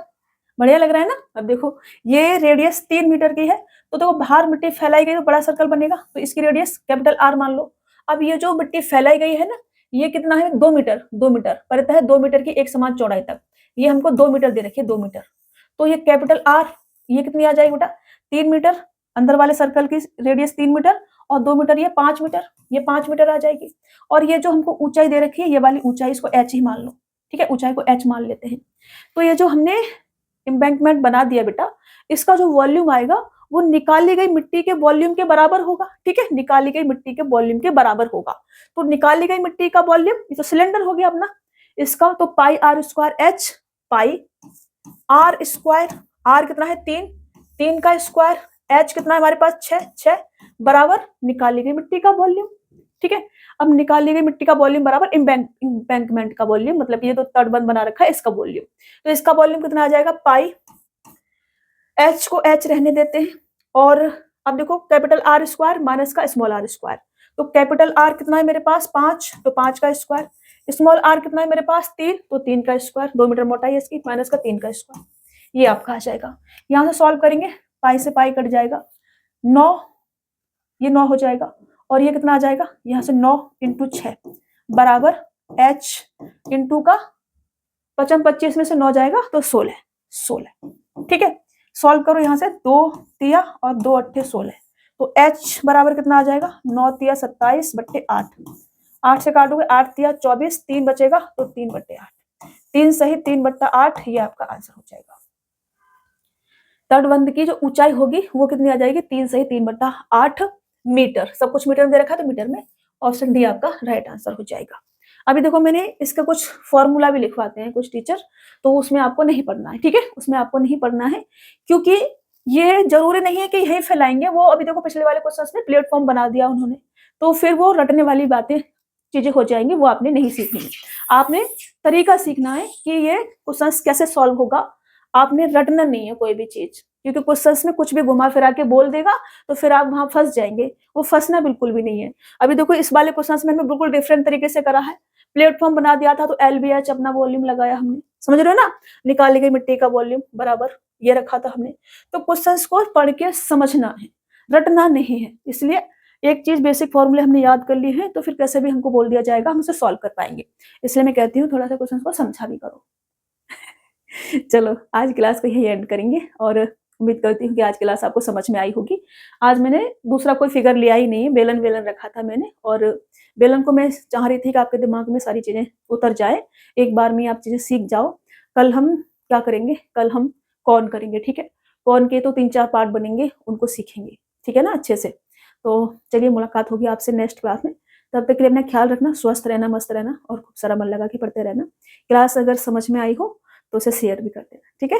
बढ़िया लग रहा है ना। अब देखो ये रेडियस 3 मीटर की है, तो देखो बाहर मिट्टी फैलाई गई तो बड़ा सर्कल बनेगा, तो इसकी रेडियस कैपिटल आर मान लो। अब ये जो मिट्टी फैलाई गई है ना, ये कितना है, 2 मीटर, 2 मीटर परत है, 2 मीटर की एक समान चौड़ाई तक, ये हमको 2 मीटर दे रखी है, 2 मीटर। तो ये कैपिटल आर, ये कितनी आ जाएगी बेटा, 3 मीटर, अंदर वाले सर्कल की रेडियस 3 मीटर और 2 मीटर, ये 5 मीटर, ये 5 मीटर आ जाएगी। और ये जो हमको ऊंचाई दे रखी है, ये वाली ऊंचाई, इसको एच ही मान लो। ठीक है, ऊंचाई को एच मान लेते हैं। तो ये जो हमने एम्बैंकमेंट बना दिया बेटा, इसका जो वॉल्यूम आएगा वो निकाली गई मिट्टी के वॉल्यूम के बराबर होगा। ठीक है, निकाली गई मिट्टी के वॉल्यूम के बराबर होगा। तो निकाली गई मिट्टी का वॉल्यूम, ये तो सिलेंडर हो गया अपना इसका, तो pi are square H, pi are square, R कितना है 3, 3 का स्क्वायर, एच कितना है हमारे पास 6 बराबर निकाली गई मिट्टी का वॉल्यूम। ठीक है, अब निकाली गई मिट्टी का वॉल्यूम बराबर एम्बैंकमेंट का वॉल्यूम, मतलब ये तो तटबंध बना रखा है इसका वॉल्यूम, तो इसका वॉल्यूम कितना आ जाएगा, पाई, एच को एच रहने देते हैं। और अब देखो कैपिटल आर स्क्वायर माइनस का स्मॉल आर स्क्वायर, तो कैपिटल आर कितना है मेरे पास 5, तो 5 का स्क्वायर, स्मॉल आर कितना है मेरे पास 3, तो 3 का स्क्वायर, 2 मीटर मोटाई है इसकी, माइनस का 3 का स्क्वायर, ये आपका आ जाएगा। यहाँ से सॉल्व करेंगे, पाई से पाई कट जाएगा, 9, ये 9 हो जाएगा, और ये कितना आ जाएगा, यहाँ से 9 इंटू 6 बराबर h इंटू का 25 में से 9 जाएगा तो 16। ठीक है, सॉल्व करो, यहाँ से 2 तिया और 2 अट्ठे 16, तो h बराबर कितना आ जाएगा, 9 तिया 27 बट्टे 8, 8 से काटोगे 8 तिया 24, 3 बचेगा तो 3 बट्टे 8, 3 सही 3 बट्टा 8, ये आपका आंसर हो जाएगा। तटबंध की जो ऊंचाई होगी वो कितनी आ जाएगी, 3 सही 3 बट्टा 8 मीटर, सब कुछ मीटर में दे रखा है तो मीटर में, ऑप्शन डी आपका राइट आंसर हो जाएगा। अभी देखो मैंने इसका कुछ फॉर्मूला भी लिखवाते हैं कुछ टीचर, तो उसमें आपको नहीं पढ़ना है। ठीक है, उसमें आपको नहीं पढ़ना है, क्योंकि ये जरूरी नहीं है कि यही फैलाएंगे वो। अभी देखो पिछले वाले क्वेश्चन में प्लेटफॉर्म बना दिया उन्होंने, तो फिर वो रटने वाली बातें चीजें हो जाएंगी, वो आपने नहीं सीखनी। आपने तरीका सीखना है कि ये क्वेश्चन कैसे सॉल्व होगा, आपने रटना नहीं है कोई भी चीज, क्योंकि क्वेश्चंस में कुछ भी घुमा फिरा के बोल देगा तो फिर आप वहां फंस जाएंगे, वो फंसना बिल्कुल भी नहीं है। अभी देखो इस वाले क्वेश्चंस में हमें बिल्कुल डिफरेंट तरीके से करा है, प्लेटफॉर्म बना दिया था तो LBH अपना वॉल्यूम लगाया हमने, समझ रहे हो ना, निकाली गई मिट्टी का वॉल्यूम बराबर ये रखा था हमने। तो क्वेश्चंस को पढ़ के समझना है, रटना नहीं है। इसलिए एक चीज बेसिक फॉर्मूले हमने याद कर ली है, तो फिर कैसे भी हमको बोल दिया जाएगा हम उसे सॉल्व कर पाएंगे। इसलिए मैं कहती हूँ थोड़ा सा क्वेश्चन को समझा भी करो। चलो आज क्लास को यही एंड करेंगे, और उम्मीद करती हूँ कि आज क्लास आपको समझ में आई होगी। आज मैंने दूसरा कोई फिगर लिया ही नहीं है, बेलन वेलन रखा था मैंने, और बेलन को मैं चाह रही थी कि आपके दिमाग में सारी चीजें उतर जाए, एक बार में आप चीजें सीख जाओ। कल हम क्या करेंगे, कल हम कौन करेंगे। ठीक है, कौन के तो 3-4 पार्ट बनेंगे, उनको सीखेंगे। ठीक है ना, अच्छे से। तो चलिए मुलाकात होगी आपसे नेक्स्ट क्लास में, तब तक के लिए अपना ख्याल रखना, स्वस्थ रहना, मस्त रहना, और खूब सारा मन लगा के पढ़ते रहना। क्लास अगर समझ में आई हो तो उसे शेयर भी कर देना। ठीक है।